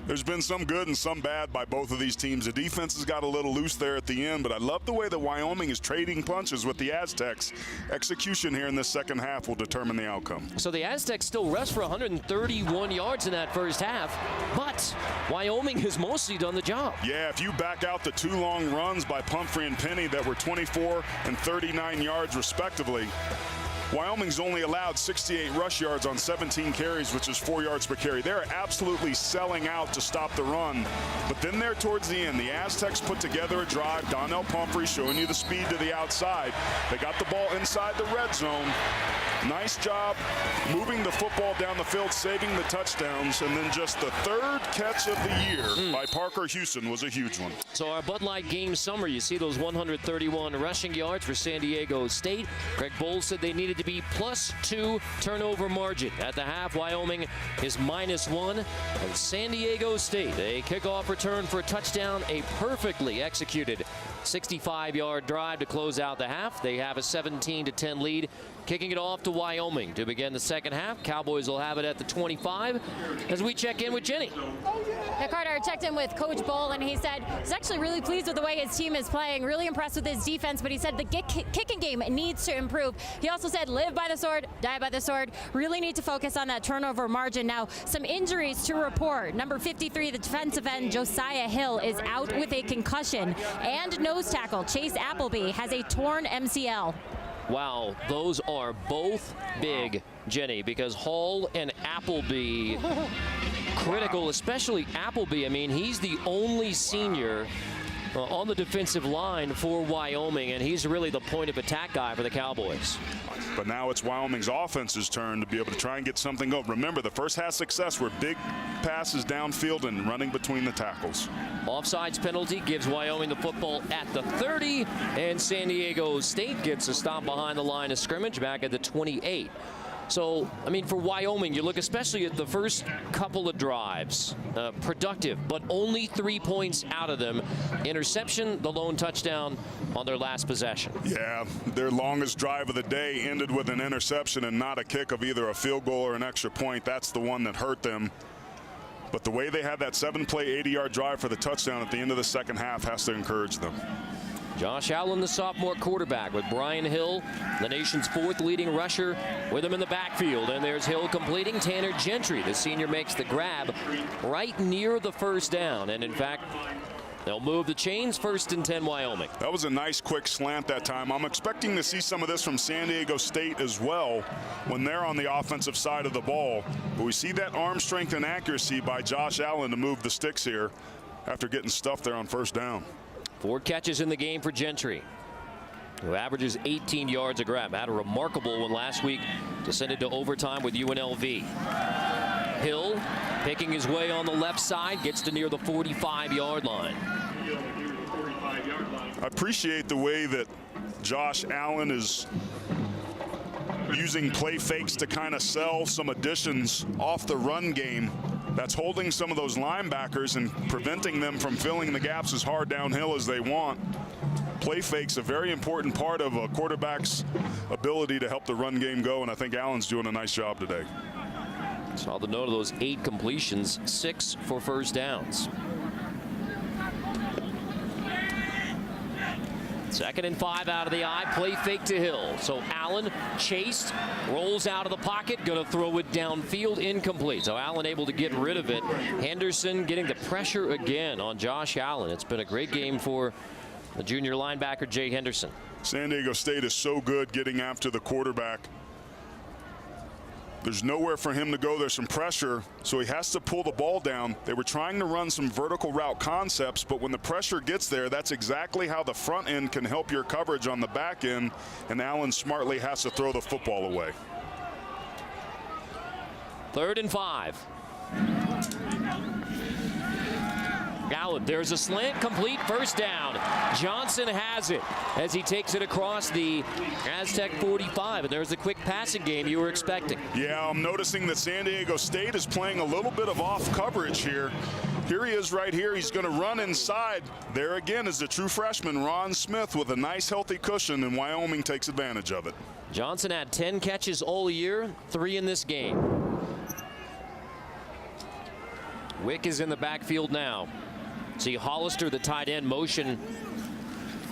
There's been some good and some bad by both of these teams. The defense has got a little loose there at the end, but I love the way that Wyoming is trading punches with the Aztecs. Execution here in this second half will determine the outcome. So the Aztecs still rushed for 131 yards in that first half, but Wyoming has mostly done the job. Yeah, if you back out the 2 long runs by Pumphrey and Penny that were 24 and 39 yards respectively, Wyoming's only allowed 68 rush yards on 17 carries, which is 4 yards per carry. They're absolutely selling out to stop the run. But then there towards the end, the Aztecs put together a drive. Donnel Pomphrey showing you the speed to the outside. They got the ball inside the red zone. Nice job moving the football down the field, saving the touchdowns. And then just the 3rd catch of the year by Parker Houston was a huge one. So our Bud Light game summary, you see those 131 rushing yards for San Diego State. Greg Bowles said they needed to be +2 turnover margin. At the half, Wyoming is -1. And San Diego State, a kickoff return for a touchdown, a perfectly executed 65-yard drive to close out the half. They have a 17-10 lead. Kicking it off to Wyoming to begin the second half. Cowboys will have it at the 25 as we check in with Jenny. Yeah, Carter checked in with Coach Bowl, and he said he's actually really pleased with the way his team is playing, really impressed with his defense, but he said the kicking game needs to improve. He also said live by the sword, die by the sword, really need to focus on that turnover margin. Now, some injuries to report. Number 53, the defensive end, Josiah Hill, is out with a concussion, and nose tackle Chase Appleby has a torn MCL. Wow, those are both big, Jenny, because Hall and Appleby critical, especially Appleby. I mean, he's the only senior on the defensive line for Wyoming, and he's really the point of attack guy for the Cowboys. But now it's Wyoming's offense's turn to be able to try and get something going. Remember, the first half success were big passes downfield and running between the tackles. Offsides penalty gives Wyoming the football at the 30, and San Diego State gets a stop behind the line of scrimmage back at the 28. So, I mean, for Wyoming, you look especially at the first couple of drives, productive, but only 3 points out of them. Interception, the lone touchdown on their last possession. Yeah, their longest drive of the day ended with an interception and not a kick of either a field goal or an extra point. That's the one that hurt them. But the way they had that 7-play, 80-yard drive for the touchdown at the end of the second half has to encourage them. Josh Allen, the sophomore quarterback, with Brian Hill, the nation's 4th leading rusher, with him in the backfield. And there's Hill completing. Tanner Gentry, the senior, makes the grab right near the first down. And in fact, they'll move the chains. 1st and 10 Wyoming. That was a nice quick slant that time. I'm expecting to see some of this from San Diego State as well when they're on the offensive side of the ball. But we see that arm strength and accuracy by Josh Allen to move the sticks here after getting stuffed there on first down. 4 catches in the game for Gentry, who averages 18 yards a grab. Had a remarkable one last week, descended to overtime with UNLV. Hill picking his way on the left side, gets to near the 45-yard line. I appreciate the way that Josh Allen is using play fakes to kind of sell some additions off the run game. That's holding some of those linebackers and preventing them from filling the gaps as hard downhill as they want. Play fakes a very important part of a quarterback's ability to help the run game go, and I think Allen's doing a nice job today. Saw the note of those 8 completions, 6 for first downs. 2nd and 5 out of the eye. Play fake to Hill. So Allen chased, rolls out of the pocket, going to throw it downfield, incomplete. So Allen able to get rid of it. Henderson getting the pressure again on Josh Allen. It's been a great game for the junior linebacker, Jay Henderson. San Diego State is so good getting after the quarterback. There's nowhere for him to go. There's some pressure, so he has to pull the ball down. They were trying to run some vertical route concepts, but when the pressure gets there, that's exactly how the front end can help your coverage on the back end, and Allen smartly has to throw the football away. 3rd and 5. Allen, there's a slant, complete, first down. Johnson has it as he takes it across the Aztec 45, and there's the quick passing game you were expecting. Yeah, I'm noticing that San Diego State is playing a little bit of off coverage here. Here he is right here. He's going to run inside. There again is the true freshman, Ron Smith, with a nice healthy cushion, and Wyoming takes advantage of it. Johnson had 10 catches all year, 3 in this game. Wick is in the backfield now. See Hollister, the tight end, motion.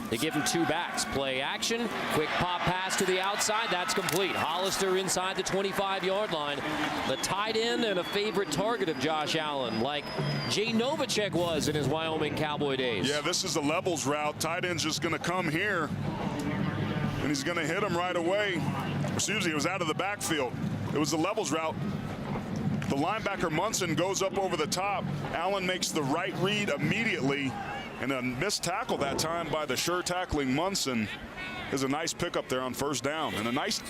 They give him 2 backs. Play action. Quick pop pass to the outside. That's complete. Hollister inside the 25-yard line. The tight end and a favorite target of Josh Allen, like Jay Novacek was in his Wyoming Cowboy days. Yeah, this is a levels route. Tight end's just going to come here, and he's going to hit him right away. Excuse me, it was out of the backfield. It was the levels route. The linebacker Munson goes up over the top. Allen makes the right read immediately, and a missed tackle that time by the sure tackling Munson is a nice pickup there on first down, and a nice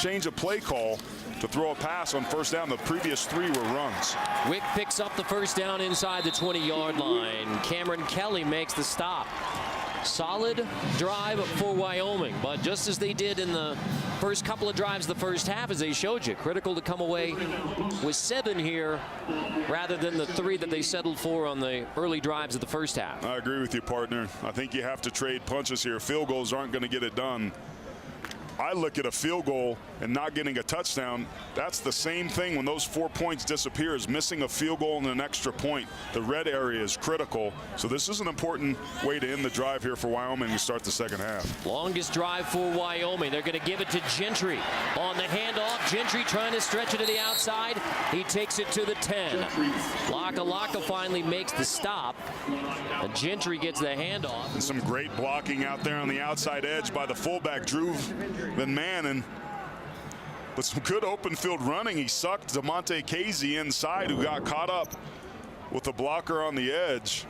change of play call to throw a pass on first down. The previous 3 were runs. Wick picks up the first down inside the 20-yard line. Cameron Kelly makes the stop. Solid drive for Wyoming, but just as they did in the first couple of drives of the first half, as they showed you, critical to come away with 7 here rather than the 3 that they settled for on the early drives of the first half. I agree with you, partner. I think you have to trade punches here. Field goals aren't going to get it done. I look at a field goal and not getting a touchdown. That's the same thing when those 4 points disappear, as missing a field goal and an extra point. The red area is critical. So this is an important way to end the drive here for Wyoming to start the second half. Longest drive for Wyoming. They're going to give it to Gentry on the handoff. Gentry trying to stretch it to the outside. He takes it to the 10. Laka finally makes the stop. And Gentry gets the handoff. And some great blocking out there on the outside edge by the fullback, Drew Van Manen. But some good open field running. He sucked DeMonte Casey inside, who got caught up with the blocker on the edge.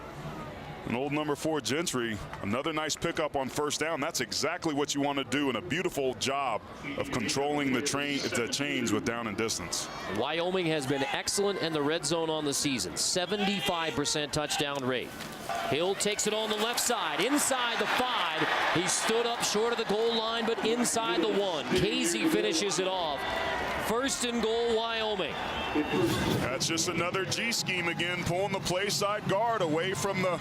And old number 4 Gentry, another nice pickup on first down. That's exactly what you want to do, and a beautiful job of controlling the chains with down and distance. Wyoming has been excellent in the red zone on the season. 75% touchdown rate. Hill takes it on the left side, inside the 5. He stood up short of the goal line, but inside the 1. Casey finishes it off. First and goal, Wyoming. That's just another G scheme again, pulling the play side guard away from the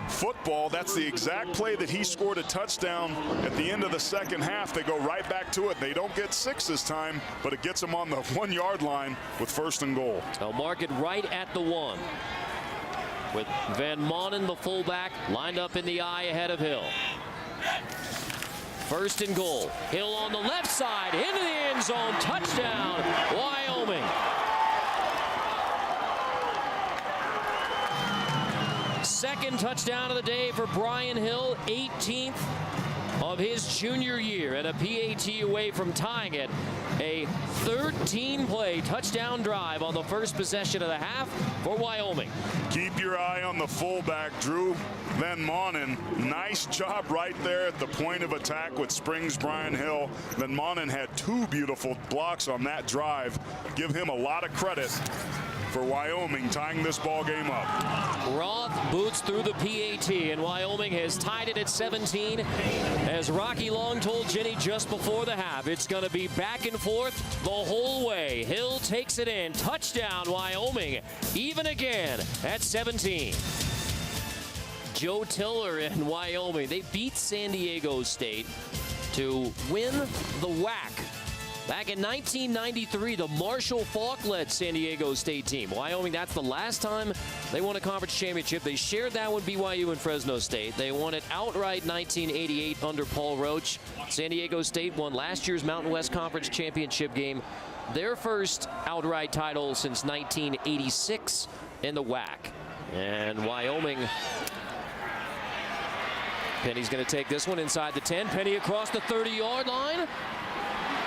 football. That's the exact play that he scored a touchdown at the end of the second half. They go right back to it. They don't get 6 this time, but it gets them on the 1-yard line with first and goal. They'll mark it right at the 1. With Van Manen, the fullback, lined up in the eye ahead of Hill. First and goal. Hill on the left side, into the end zone. Touchdown, Wyoming. Second touchdown of the day for Brian Hill, 18th of his junior year, and a PAT away from tying it. A 13-play touchdown drive on the first possession of the half for Wyoming. Keep your eye on the fullback, Drew Van Manen. Nice job right there at the point of attack with Springs Brian Hill. Van Manen had 2 beautiful blocks on that drive. Give him a lot of credit for Wyoming tying this ball game up. Roth boots through the PAT, and Wyoming has tied it at 17. As Rocky Long told Jenny just before the half, it's going to be back and forth the whole way. Hill takes it in. Touchdown, Wyoming. Even again at 17. Joe Tiller and Wyoming, they beat San Diego State to win the WAC. Back in 1993, the Marshall Falk-led San Diego State team. Wyoming, that's the last time they won a conference championship. They shared that with BYU and Fresno State. They won it outright 1988 under Paul Roach. San Diego State won last year's Mountain West Conference championship game. Their first outright title since 1986 in the WAC. And Wyoming, Penny's going to take this one inside the 10. Penny across the 30-yard line.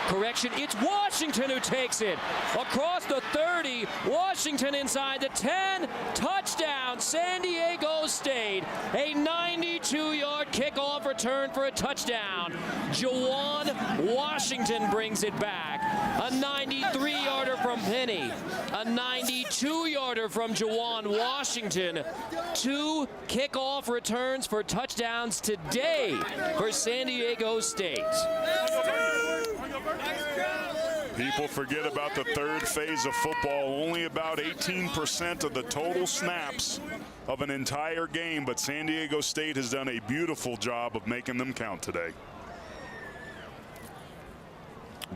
Correction, it's Washington who takes it. Across the 30, Washington inside the 10. Touchdown, San Diego State. A 92-yard kickoff return for a touchdown. Jawan Washington brings it back. A 93-yarder from Penny. A 92-yarder from Jawan Washington. 2 kickoff returns for touchdowns today for San Diego State. People forget about the third phase of football. Only about 18% of the total snaps of an entire game, but San Diego State has done a beautiful job of making them count today.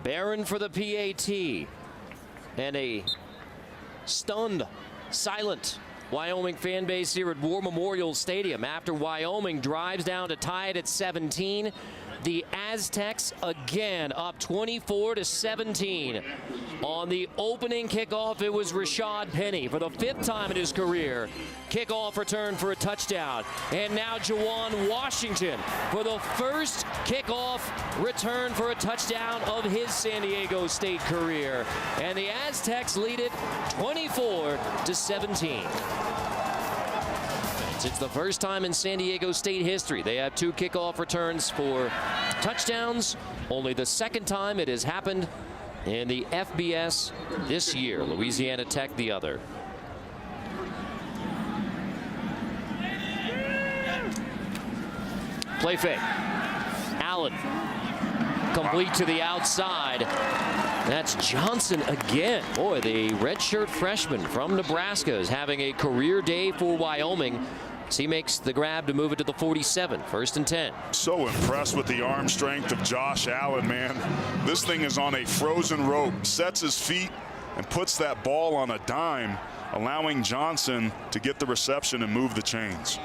Barron for the PAT, and a stunned, silent Wyoming fan base here at War Memorial Stadium after Wyoming drives down to tie it at 17. The Aztecs again up 24-17. On the opening kickoff, it was Rashad Penny for the 5th time in his career. Kickoff return for a touchdown. And now Jawan Washington for the first kickoff return for a touchdown of his San Diego State career. And the Aztecs lead it 24-17. It's the first time in San Diego State history they have 2 kickoff returns for touchdowns. Only the 2nd time it has happened in the FBS this year. Louisiana Tech the other. Play fake. Allen. Complete to the outside. That's Johnson again. Boy, the redshirt freshman from Nebraska is having a career day for Wyoming. He makes the grab to move it to the 47, 1st and 10. So impressed with the arm strength of Josh Allen, man. This thing is on a frozen rope. Sets his feet and puts that ball on a dime, allowing Johnson to get the reception and move the chains.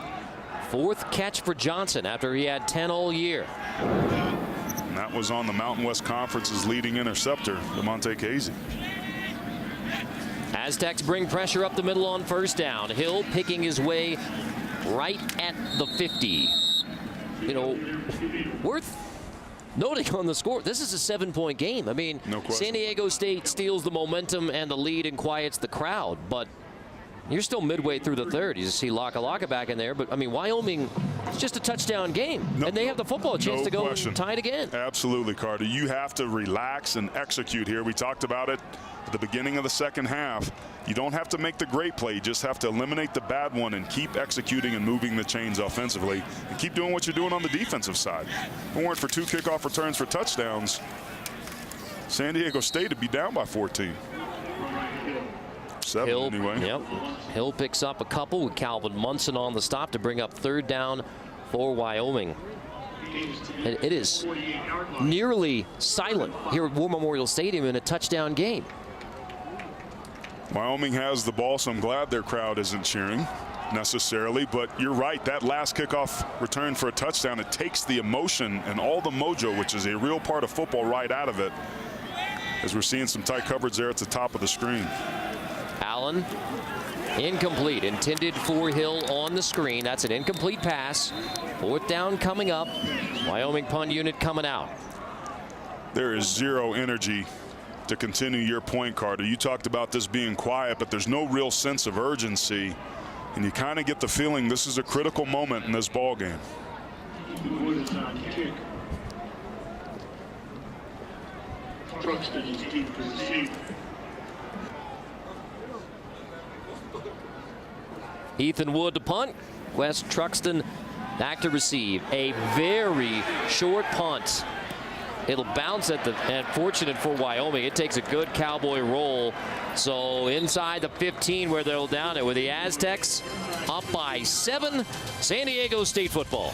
4th catch for Johnson after he had 10 all year. And that was on the Mountain West Conference's leading interceptor, DeMonte Casey. Aztecs bring pressure up the middle on 1st down. Hill picking his way right at the 50. You know, worth noting on the score, this is a 7-point game. I mean, no question. San Diego State steals the momentum and the lead and quiets the crowd, but you're still midway through the 3rd. You see Laka back in there, but I mean, Wyoming, it's just a touchdown game, and they have the football chance to go and tie it again. Absolutely, Carter. You have to relax and execute here. We talked about it at the beginning of the 2nd half. You don't have to make the great play. You just have to eliminate the bad one and keep executing and moving the chains offensively, and keep doing what you're doing on the defensive side. If it weren't for 2 kickoff returns for touchdowns, San Diego State would be down by 14. 7 Hill, anyway. Yep. Hill picks up a couple with Calvin Munson on the stop to bring up 3rd down for Wyoming. And it is nearly silent here at War Memorial Stadium in a touchdown game. Wyoming has the ball, so I'm glad their crowd isn't cheering necessarily, but you're right, that last kickoff return for a touchdown, it takes the emotion and all the mojo, which is a real part of football, right out of it, as we're seeing some tight coverage there at the top of the screen. Allen, incomplete, intended for Hill on the screen. That's an incomplete pass. 4th down coming up. Wyoming punt unit coming out. There is zero energy to continue your point, Carter. You talked about this being quiet, but there's no real sense of urgency, and you kind of get the feeling this is a critical moment in this ball game. Ethan Wood to punt. Wes Truxton back to receive. A very short punt. It'll bounce at the, and fortunate for Wyoming, it takes a good cowboy roll. So inside the 15 where they'll down it with the Aztecs up by 7. San Diego State football.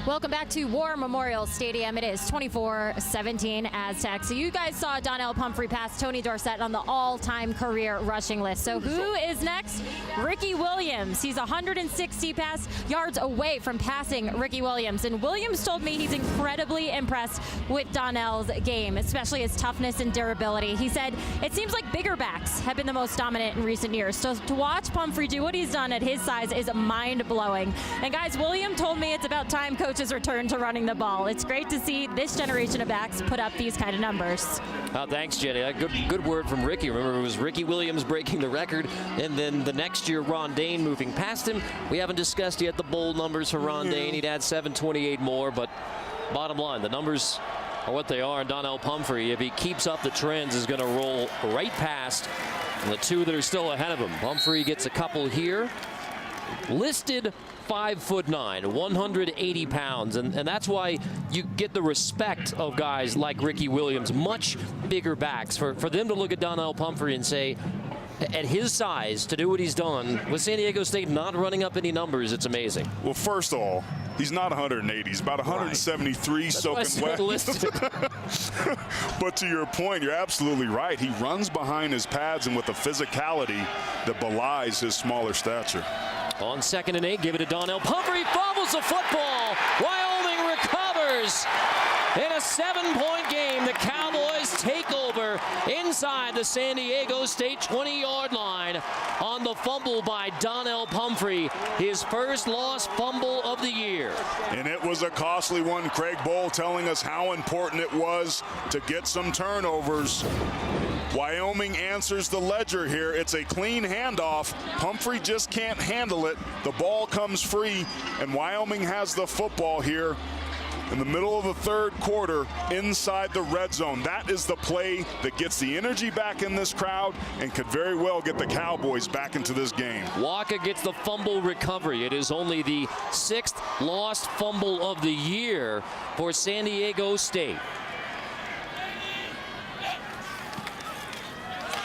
Welcome back to War Memorial Stadium. It is 24-17 Aztecs. So you guys saw Donnel Pomphrey pass Tony Dorsett on the all-time career rushing list. So who is next? Ricky Williams. He's 160 pass yards away from passing Ricky Williams. And Williams told me he's incredibly impressed with Donnel's game, especially his toughness and durability. He said, it seems like bigger backs have been the most dominant in recent years. So to watch Pomphrey do what he's done at his size is mind-blowing. And guys, William told me it's about time coaches return to running the ball. It's great to see this generation of backs put up these kind of numbers. Thanks, Jenny. Good word from Ricky. Remember, it was Ricky Williams breaking the record, and then the next year, Ron Dane moving past him. We haven't discussed yet the bowl numbers for Ron Dane. He'd add 728 more, but bottom line, the numbers are what they are. And Donnel Pomphrey, if he keeps up the trends, is going to roll right past the 2 that are still ahead of him. Pomphrey gets a couple here. Listed 5'9", 180 pounds, and that's why you get the respect of guys like Ricky Williams, much bigger backs. For them to look at Donnel Pomphrey and say, at his size, to do what he's done with San Diego State not running up any numbers, it's amazing. Well, first of all, he's not 180. He's about 173 soaking wet. But to your point, you're absolutely right. He runs behind his pads and with a physicality that belies his smaller stature. On 2nd and 8, give it to Donnel Pomphrey, fumbles the football. Wyoming recovers. In a 7-point game, the Cowboys take over inside the San Diego State 20-yard line on the fumble by Donnel Pomphrey, his first lost fumble of the year. And it was a costly one. Craig Bohl telling us how important it was to get some turnovers. Wyoming answers the ledger here. It's a clean handoff. Pomphrey just can't handle it. The ball comes free, and Wyoming has the football here in the middle of the third quarter inside the red zone. That is the play that gets the energy back in this crowd and could very well get the Cowboys back into this game. Waka gets the fumble recovery. It is only the 6th lost fumble of the year for San Diego State.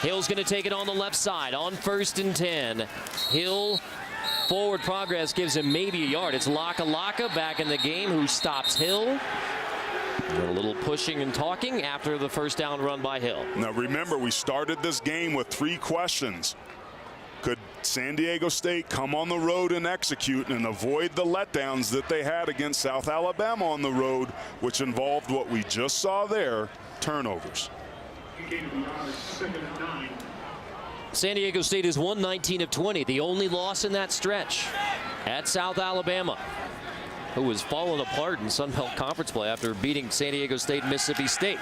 Hill's going to take it on the left side on 1st and 10. Hill, forward progress gives him maybe a yard. It's Laka back in the game, who stops Hill. A little pushing and talking after the first down run by Hill. Now remember, we started this game with 3 questions. Could San Diego State come on the road and execute and avoid the letdowns that they had against South Alabama on the road, which involved what we just saw there, turnovers? San Diego State is 1-19 of 20, the only loss in that stretch at South Alabama, who was falling apart in Sun Belt Conference play after beating San Diego State and Mississippi State.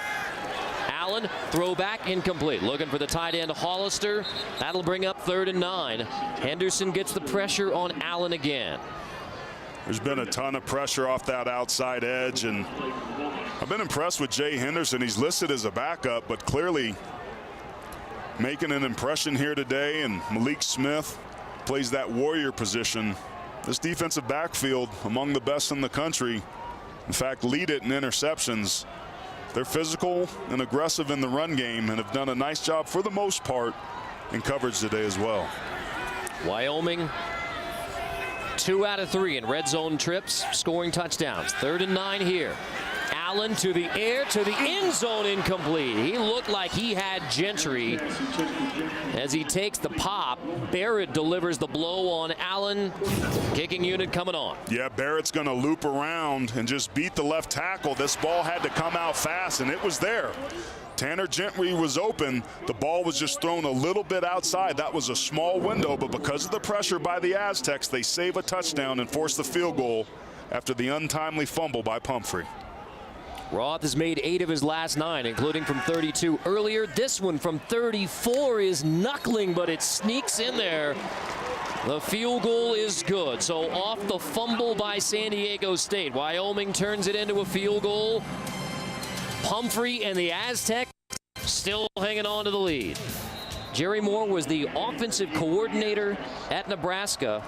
Allen, throwback, incomplete. Looking for the tight end, Hollister. That'll bring up 3rd and 9. Henderson gets the pressure on Allen again. There's been a ton of pressure off that outside edge, and I've been impressed with Jay Henderson. He's listed as a backup, but clearly making an impression here today. And Malik Smith plays that warrior position. This defensive backfield among the best in the country. In fact, lead it in interceptions. They're physical and aggressive in the run game and have done a nice job for the most part in coverage today as well. Wyoming, 2 out of 3 in red zone trips, scoring touchdowns. 3rd and 9 here. Allen to the air, to the end zone, incomplete. He looked like he had Gentry as he takes the pop. Barrett delivers the blow on Allen. Kicking unit coming on. Yeah, Barrett's going to loop around and just beat the left tackle. This ball had to come out fast, and it was there. Tanner Gentry was open. The ball was just thrown a little bit outside. That was a small window, but because of the pressure by the Aztecs, they save a touchdown and force the field goal after the untimely fumble by Pumphrey. Roth has made 8 of his last 9, including from 32 earlier. This one from 34 is knuckling, but it sneaks in there. The field goal is good. So off the fumble by San Diego State, Wyoming turns it into a field goal. Pumphrey and the Aztecs still hanging on to the lead. Jerry Moore was the offensive coordinator at Nebraska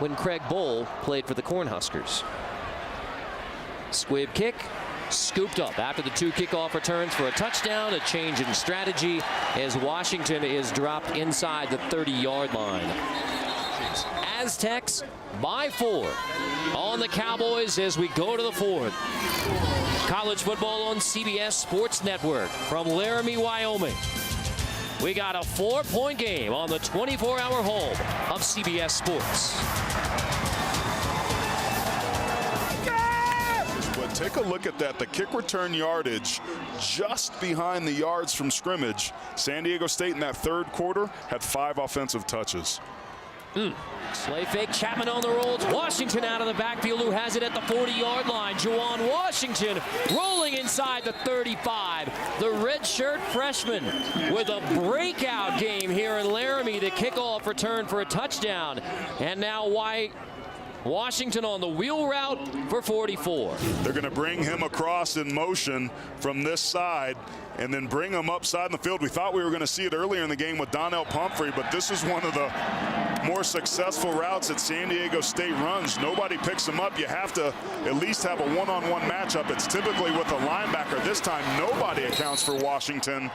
when Craig Bohl played for the Cornhuskers. Squib kick. Scooped up after the 2 kickoff returns for a touchdown. A change in strategy as Washington is dropped inside the 30-yard line. Aztecs by 4 on the Cowboys as we go to the 4th. College football on CBS Sports Network from Laramie, Wyoming. We got a 4-point game on the 24-hour home of CBS Sports. Take a look at that. The kick return yardage just behind the yards from scrimmage. San Diego State in that third quarter had 5 offensive touches. Slay fake, Chapman on the roll. It's Washington out of the backfield, who has it at the 40-yard line. Juwan Washington rolling inside the 35. The redshirt freshman with a breakout game here in Laramie. The kickoff return for a touchdown. And now Washington on the wheel route for 44. They're going to bring him across in motion from this side and then bring him upside in the field. We thought we were going to see it earlier in the game with Donnel Pomphrey, but this is one of the more successful routes that San Diego State runs. Nobody picks him up. You have to at least have a one-on-one matchup. It's typically with a linebacker. This time, nobody accounts for Washington.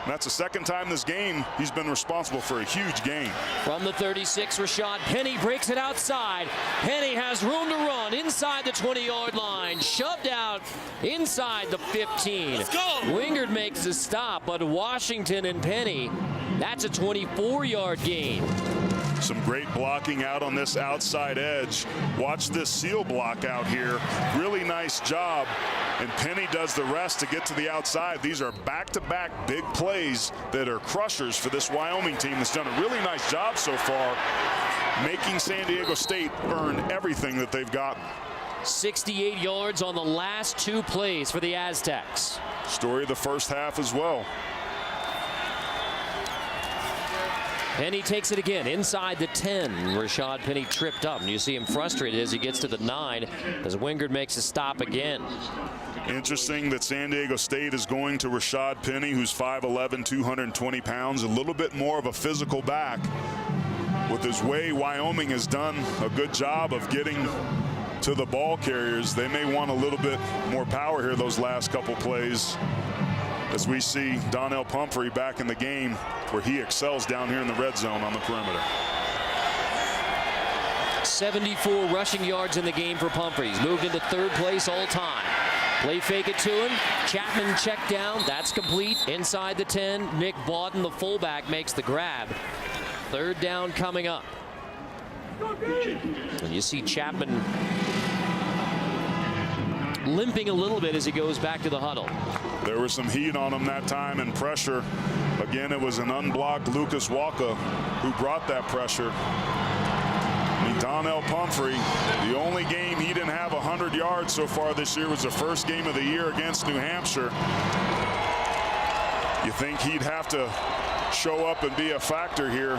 That's the second time this game he's been responsible for a huge gain. From the 36, Rashad Penny breaks it outside. Penny has room to run inside the 20-yard line. Shoved out inside the 15. Let's go. Wingard makes a stop, but Washington and Penny, that's a 24-yard gain. Some great blocking out on this outside edge. Watch this seal block out here. Really nice job. And Penny does the rest to get to the outside. These are back-to-back big plays that are crushers for this Wyoming team that's done a really nice job so far, making San Diego State earn everything that they've gotten. 68 yards on the last 2 plays for the Aztecs. Story of the first half as well. Penny takes it again inside the 10. Rashad Penny tripped up, and you see him frustrated as he gets to the 9 as Wingard makes a stop again. Interesting that San Diego State is going to Rashad Penny, who's 5'11", 220 pounds, a little bit more of a physical back. With his way, Wyoming has done a good job of getting to the ball carriers. They may want a little bit more power here those last couple plays, as we see Donnel Pomphrey back in the game, where he excels down here in the red zone on the perimeter. 74 rushing yards in the game for Pumphrey. He's moved into 3rd place all time. Play fake it to him. Chapman check down. That's complete. Inside the 10. Nick Bawden, the fullback, makes the grab. 3rd down coming up. And you see Chapman limping a little bit as he goes back to the huddle. There was some heat on him that time and pressure. Again, it was an unblocked Lucas Walker who brought that pressure. Donnel Pomphrey, the only game he didn't have 100 yards so far this year was the first game of the year against New Hampshire. You think he'd have to show up and be a factor here.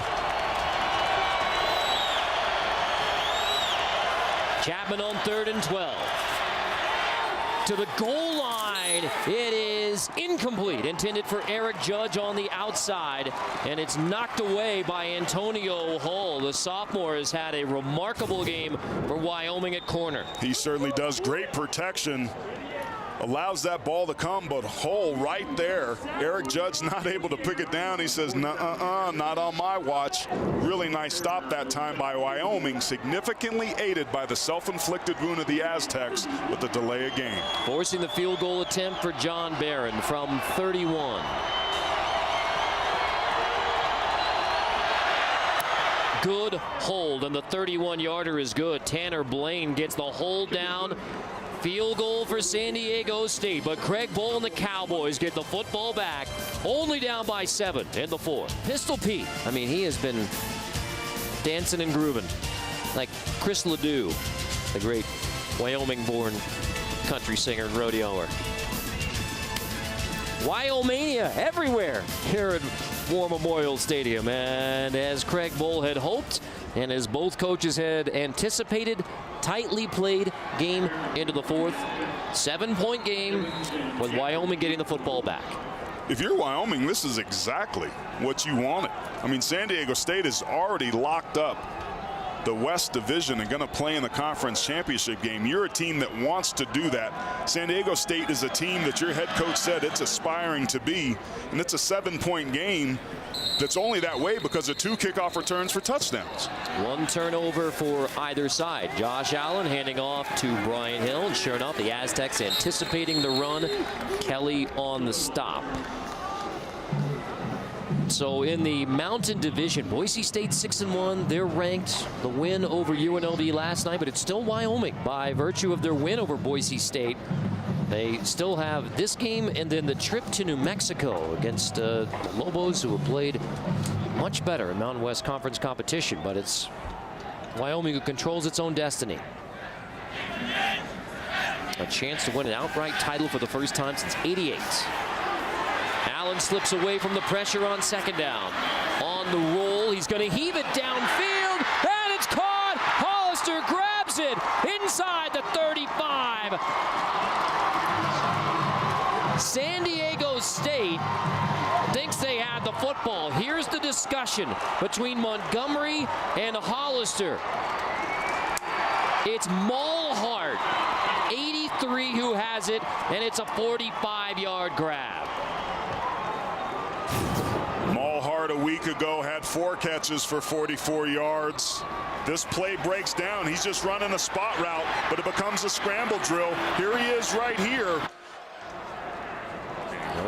Chapman on 3rd and 12. To the goal line. It is incomplete. Intended for Eric Judge on the outside. And it's knocked away by Antonio Hull. The sophomore has had a remarkable game for Wyoming at corner. He certainly does. Great protection. Allows that ball to come, but Hull right there. Eric Judge not able to pick it down. He says, nuh-uh, not on my watch. Really nice stop that time by Wyoming, significantly aided by the self-inflicted wound of the Aztecs with the delay of game. Forcing the field goal attempt for John Barron from 31. Good hold, and the 31-yarder is good. Tanner Blaine gets the hold down. Field goal for San Diego State, but Craig Bull and the Cowboys get the football back, only down by 7 in the 4th. Pistol Pete, I mean, he has been dancing and grooving like Chris Ledoux, the great Wyoming-born country singer and rodeoer. Wyomania everywhere here at War Memorial Stadium, and as Craig Bull had hoped, and as both coaches had anticipated, tightly played game into the 4th. 7-point game with Wyoming getting the football back. If you're Wyoming, this is exactly what you wanted. I mean, San Diego State is already locked up the West Division and going to play in the conference championship game. You're a team that wants to do that. San Diego State is a team that your head coach said it's aspiring to be, and it's a 7-point game that's only that way because of 2 kickoff returns for touchdowns. 1 turnover for either side. Josh Allen handing off to Brian Hill, and sure enough, the Aztecs anticipating the run. Kelly on the stop. So in the Mountain Division, Boise State 6-1. They're ranked. The win over UNLV last night, but it's still Wyoming by virtue of their win over Boise State. They still have this game and then the trip to New Mexico against the Lobos, who have played much better in Mountain West Conference competition, but it's Wyoming who controls its own destiny. A chance to win an outright title for the first time since '88. Allen slips away from the pressure on 2nd down. On the roll, he's going to heave it downfield, and it's caught. Hollister grabs it inside the 35. San Diego State thinks they had the football. Here's the discussion between Montgomery and Hollister. It's Mulhart, 83, who has it, and it's a 45-yard grab. Mulhart a week ago had 4 catches for 44 yards. This play breaks down. He's just running a spot route, but it becomes a scramble drill. Here he is right here.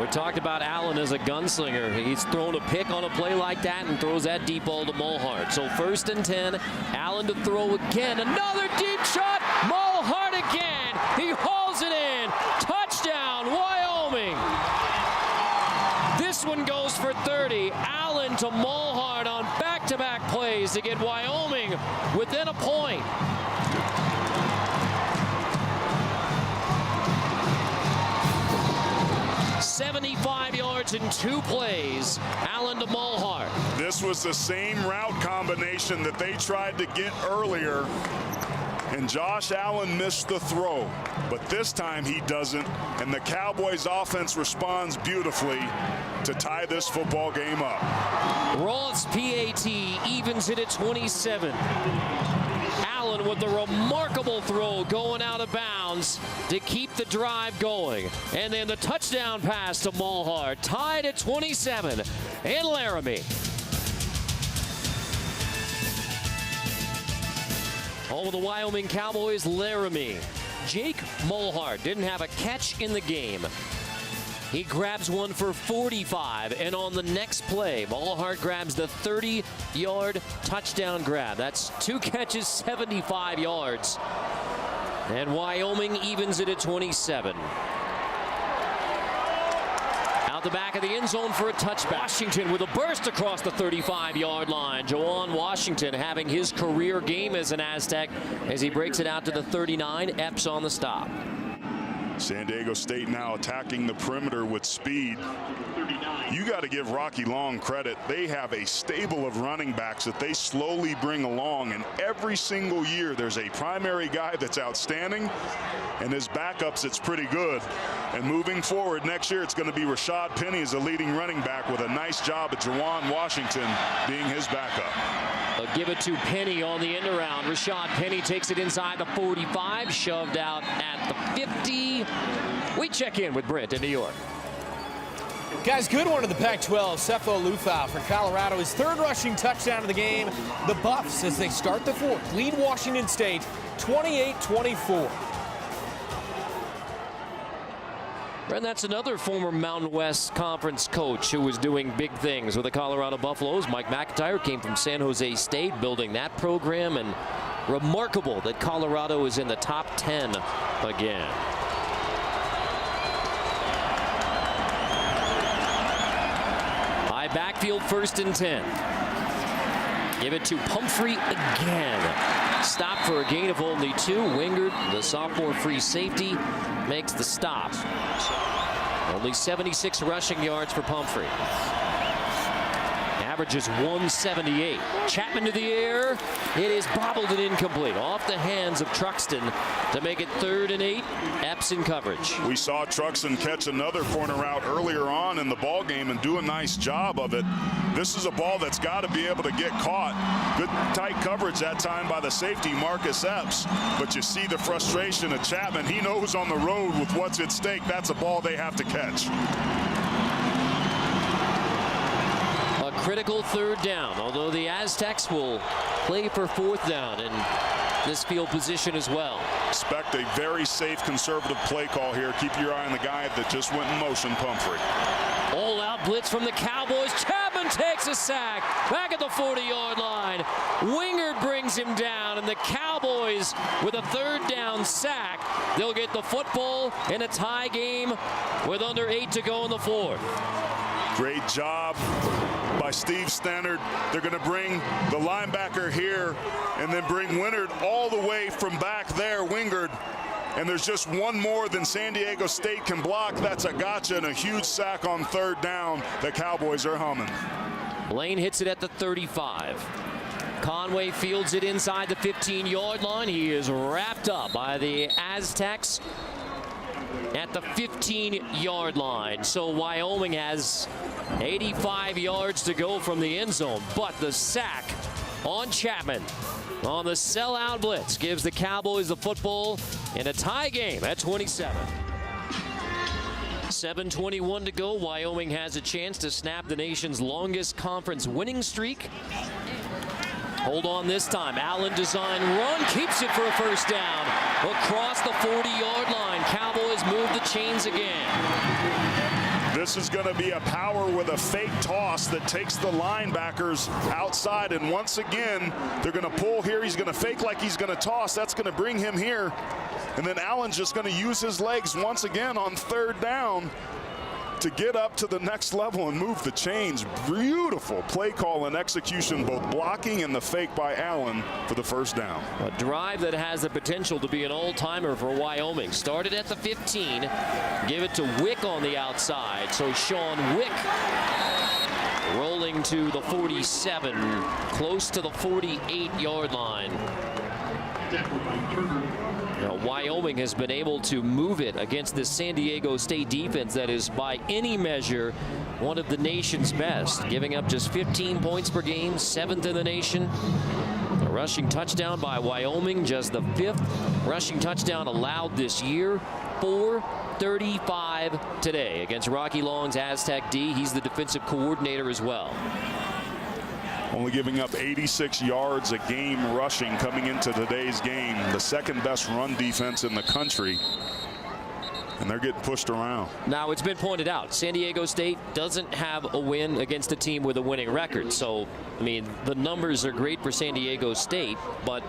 We talked about Allen as a gunslinger. He's thrown a pick on a play like that and throws that deep ball to Mulhart. So 1st and 10, Allen to throw again. Another deep shot. Mulhart again. He hauls it in. Touchdown, Wyoming. This one goes for 30. Allen to Mulhart on back-to-back plays to get Wyoming within a point. '75 yards yards in 2 plays. Allen to Mulhart. This was the same route combination that they tried to get earlier, and Josh Allen missed the throw, but this time he doesn't, and the Cowboys offense responds beautifully to tie this football game up. Ross PAT evens it at 27. Allen with the remarkable throw going out of bounds to keep the drive going. And then the touchdown pass to Mulhart, tied at 27. And Laramie. Home of the Wyoming Cowboys, Laramie. Jake Mulhart didn't have a catch in the game. He grabs one for 45, and on the next play, Mulhart grabs the 30-yard touchdown grab. That's 2 catches, 75 yards. And Wyoming evens it at 27. Out the back of the end zone for a touchback. Washington with a burst across the 35-yard line. Juwan Washington having his career game as an Aztec as he breaks it out to the 39. Epps on the stop. San Diego State now attacking the perimeter with speed. You got to give Rocky Long credit. They have a stable of running backs that they slowly bring along, and every single year there's a primary guy that's outstanding, and his backups it's pretty good. And moving forward next year, it's going to be Rashad Penny as the leading running back with a nice job at Juwan Washington being his backup. They'll give it to Penny on the end around. Rashad Penny takes it inside the 45, shoved out at the 50. We check in with Brent in New York. Guys, good one to the Pac-12. Sefo Lufau for Colorado. His 3rd rushing touchdown of the game. The Buffs, as they start the 4th, lead Washington State 28-24. And that's another former Mountain West Conference coach who was doing big things with the Colorado Buffaloes. Mike McIntyre came from San Jose State, building that program, and remarkable that Colorado is in the top 10 again. High backfield, 1st and 10. Give it to Pomphrey again. Stop for a gain of only 2. Wingard, the sophomore free safety, makes the stop. Only 76 rushing yards for Pomphrey. Averages 178. Chapman to the air. It is bobbled and incomplete. Off the hands of Truxton to make it 3rd and 8. Epps in coverage. We saw Truxton catch another corner route earlier on in the ball game and do a nice job of it. This is a ball that's got to be able to get caught. Good tight coverage that time by the safety, Marcus Epps. But you see the frustration of Chapman. He knows on the road with what's at stake, that's a ball they have to catch. A critical 3rd down, although the Aztecs will play for 4th down in this field position as well. Expect a very safe, conservative play call here. Keep your eye on the guy that just went in motion, Pumphrey. All-out blitz from the Cowboys. Chapman takes a sack back at the 40-yard line. Wingard brings him down, and the Cowboys with a 3rd down sack. They'll get the football in a tie game with under 8 to go in the 4th. Great job by Steve Stannard. They're going to bring the linebacker here and then bring Wingard all the way from back there, Wingard. And there's just one more than San Diego State can block. That's a gotcha and a huge sack on 3rd down. The Cowboys are humming. Lane hits it at the 35. Conway fields it inside the 15-yard line. He is wrapped up by the Aztecs at the 15-yard line. So Wyoming has 85 yards to go from the end zone, but the sack on Chapman on the sellout blitz gives the Cowboys the football in a tie game at 27. 7:21 to go. Wyoming has a chance to snap the nation's longest conference winning streak. Hold on this time. Allen design run, keeps it for a 1st down. Across the 40-yard line. Cowboys move the chains again. This is going to be a power with a fake toss that takes the linebackers outside. And once again, they're going to pull here. He's going to fake like he's going to toss. That's going to bring him here. And then Allen's just going to use his legs once again on 3rd down to get up to the next level and move the chains. Beautiful play call and execution, both blocking and the fake by Allen for the first down. A drive that has the potential to be an all-timer for Wyoming. Started at the 15, give it to Wick on the outside. So Sean Wick rolling to the 47, close to the 48-yard line. Now, Wyoming has been able to move it against this San Diego State defense that is by any measure one of the nation's best, giving up just 15 points per game, 7th in the nation. A rushing touchdown by Wyoming, just the 5th rushing touchdown allowed this year. 4:35 today against Rocky Long's Aztec D. He's the defensive coordinator as well. Only giving up 86 yards a game rushing coming into today's game. The second best run defense in the country. And they're getting pushed around. Now, it's been pointed out, San Diego State doesn't have a win against a team with a winning record. So, I mean, the numbers are great for San Diego State, but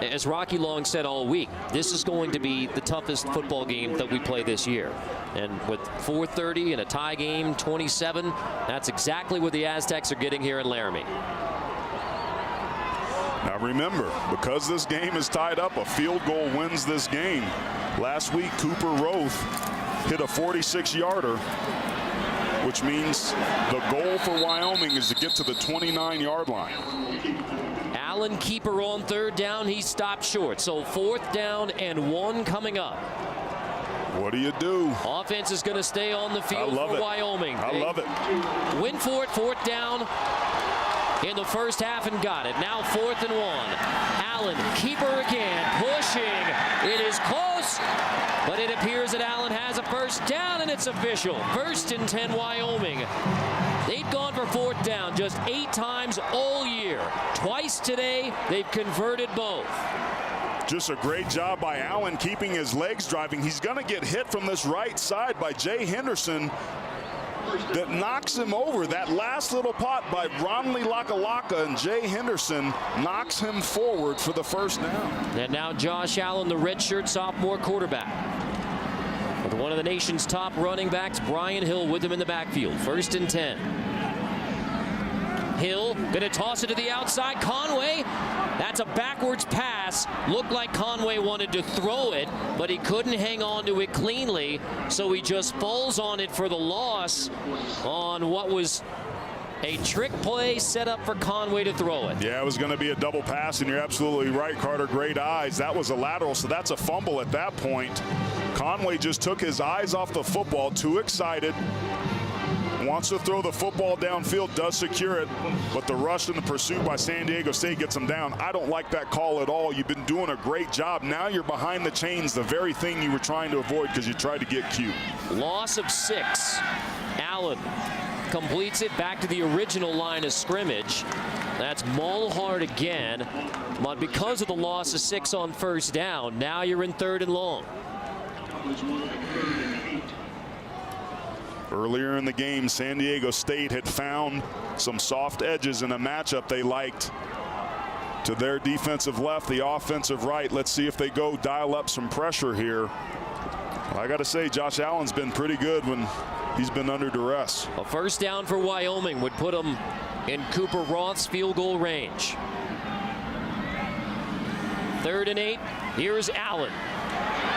as Rocky Long said all week, this is going to be the toughest football game that we play this year. And with 4:30 and a tie game, 27, that's exactly what the Aztecs are getting here in Laramie. Now remember, because this game is tied up, a field goal wins this game. Last week, Cooper Roth hit a 46-yarder, which means the goal for Wyoming is to get to the 29-yard line. Allen keeper on 3rd down. He stopped short. So 4th down and 1 coming up. What do you do? Offense is going to stay on the field for Wyoming. I love it. Win for it, 4th down in the first half and got it. Now 4th and 1. Allen, keeper again, pushing. It is close, but it appears that Allen has a first down, and it's official. 1st and 10 Wyoming. They've gone for 4th down just 8 times all year. Twice today, they've converted both. Just a great job by Allen keeping his legs driving. He's going to get hit from this right side by Jay Henderson. That knocks him over. That last little pot by Ronley Lakalaka, and Jay Henderson knocks him forward for the first down. And now Josh Allen, the redshirt sophomore quarterback. With one of the nation's top running backs, Brian Hill, with him in the backfield. 1st and 10. Hill gonna toss it to the outside. Conway, that's a backwards pass. Looked like Conway wanted to throw it, but he couldn't hang on to it cleanly, so he just falls on it for the loss on what was a trick play set up for Conway to throw it. Yeah, it was going to be a double pass, and you're absolutely right, Carter. Great eyes. That was a lateral, so that's a fumble at that point. Conway just took his eyes off the football, too excited. Wants to throw the football downfield, does secure it, but the rush and the pursuit by San Diego State gets him down. I don't like that call at all. You've been doing a great job. Now you're behind the chains, the very thing you were trying to avoid because you tried to get cute. Loss of 6. Allen completes it back to the original line of scrimmage. That's Mulhart again, but because of the loss of 6 on 1st down, now you're in 3rd and long. Earlier in the game, San Diego State had found some soft edges in a matchup they liked to their defensive left, the offensive right. Let's see if they go dial up some pressure here. I got to say, Josh Allen's been pretty good when he's been under duress. A 1st down for Wyoming would put them in Cooper Roth's field goal range. 3rd and 8. Here's Allen.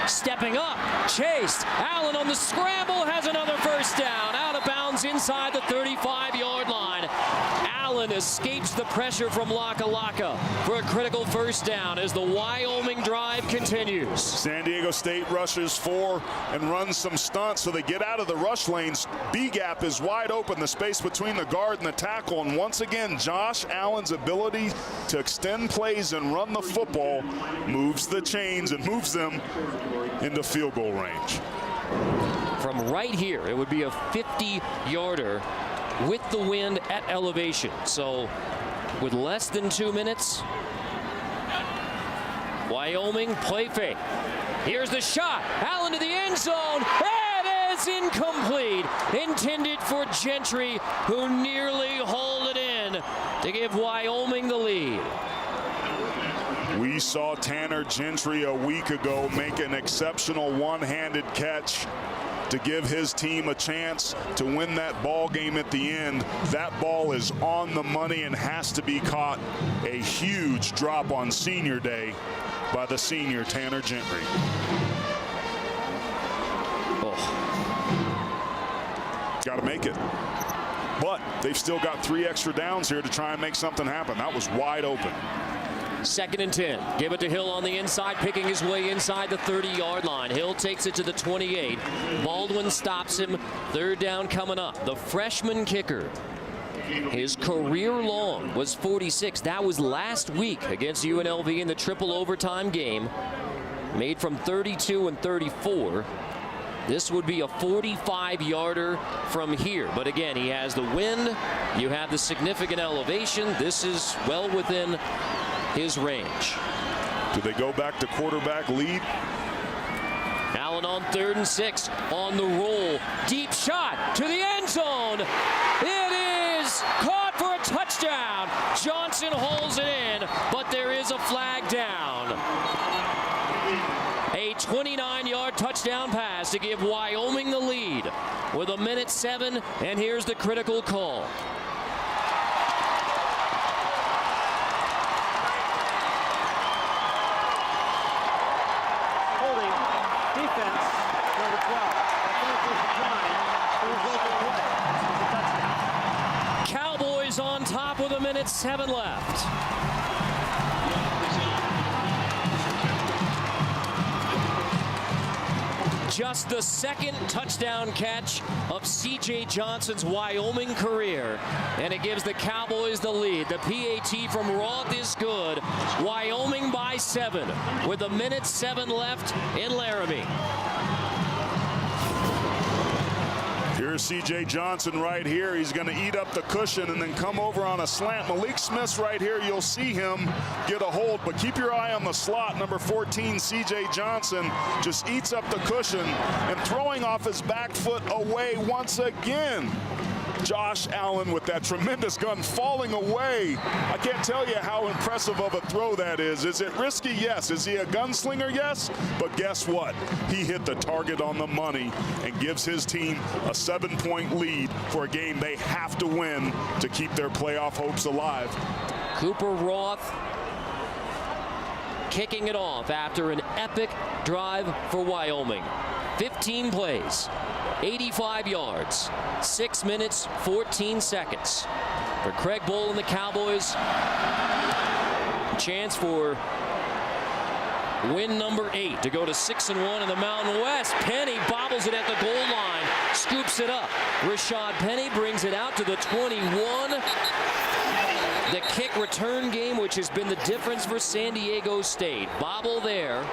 Stepping up, chased. Allen on the scramble has another 1st down. Out of bounds inside the 35-yard line. Allen escapes the pressure from Lakalaka for a critical 1st down as the Wyoming drive continues. San Diego State rushes 4 and runs some stunts, so they get out of the rush lanes. B-gap is wide open, the space between the guard and the tackle. And once again, Josh Allen's ability to extend plays and run the football moves the chains and moves them into field goal range. From right here, it would be a 50-yarder with the wind at elevation. So with less than 2 minutes, Wyoming play fake. Here's the shot. Allen to the end zone. It is incomplete. Intended for Gentry, who nearly hauled it in to give Wyoming the lead. We saw Tanner Gentry a week ago make an exceptional one-handed catch to give his team a chance to win that ball game at the end. That ball is on the money and has to be caught. A huge drop on senior day by the senior Tanner Gentry. Got to make it. But they've still got 3 extra downs here to try and make something happen. That was wide open. 2nd and 10. Give it to Hill on the inside, picking his way inside the 30-yard line. Hill takes it to the 28. Baldwin stops him. 3rd down coming up. The freshman kicker, his career long was 46. That was last week against UNLV in the triple overtime game. Made from 32 and 34. This would be a 45-yarder from here. But again, he has the wind. You have the significant elevation. This is well within his range. Do they go back to quarterback lead? Allen on 3rd and 6 on the roll. Deep shot to the end zone. It is caught for a touchdown. Johnson holds it in, but there is a flag down. A 29-yard touchdown pass to give Wyoming the lead with 1:07, and here's the critical call. Holding defense, number 12. Cowboys on top with 1:07 left. Just the 2nd touchdown catch of C.J. Johnson's Wyoming career, and it gives the Cowboys the lead. The PAT from Roth is good. Wyoming by 7 with 1:07 left in Laramie. Here's C.J. Johnson right here. He's going to eat up the cushion and then come over on a slant. Malik Smith's right here. You'll see him get a hold, but keep your eye on the slot. Number 14, C.J. Johnson, just eats up the cushion and throwing off his back foot away once again. Josh Allen with that tremendous gun falling away. I can't tell you how impressive of a throw that is. Is it risky? Yes. Is he a gunslinger? Yes. But guess what? He hit the target on the money and gives his team a 7-point lead for a game they have to win to keep their playoff hopes alive. Cooper Roth kicking it off after an epic drive for Wyoming. 15 plays, 85 yards, 6 minutes, 14 seconds. For Craig Bull and the Cowboys, chance for win number 8 to go to 6-1 in the Mountain West. Penny bobbles it at the goal line, scoops it up. Rashad Penny brings it out to the 21. The kick return game, which has been the difference for San Diego State. Bobble there.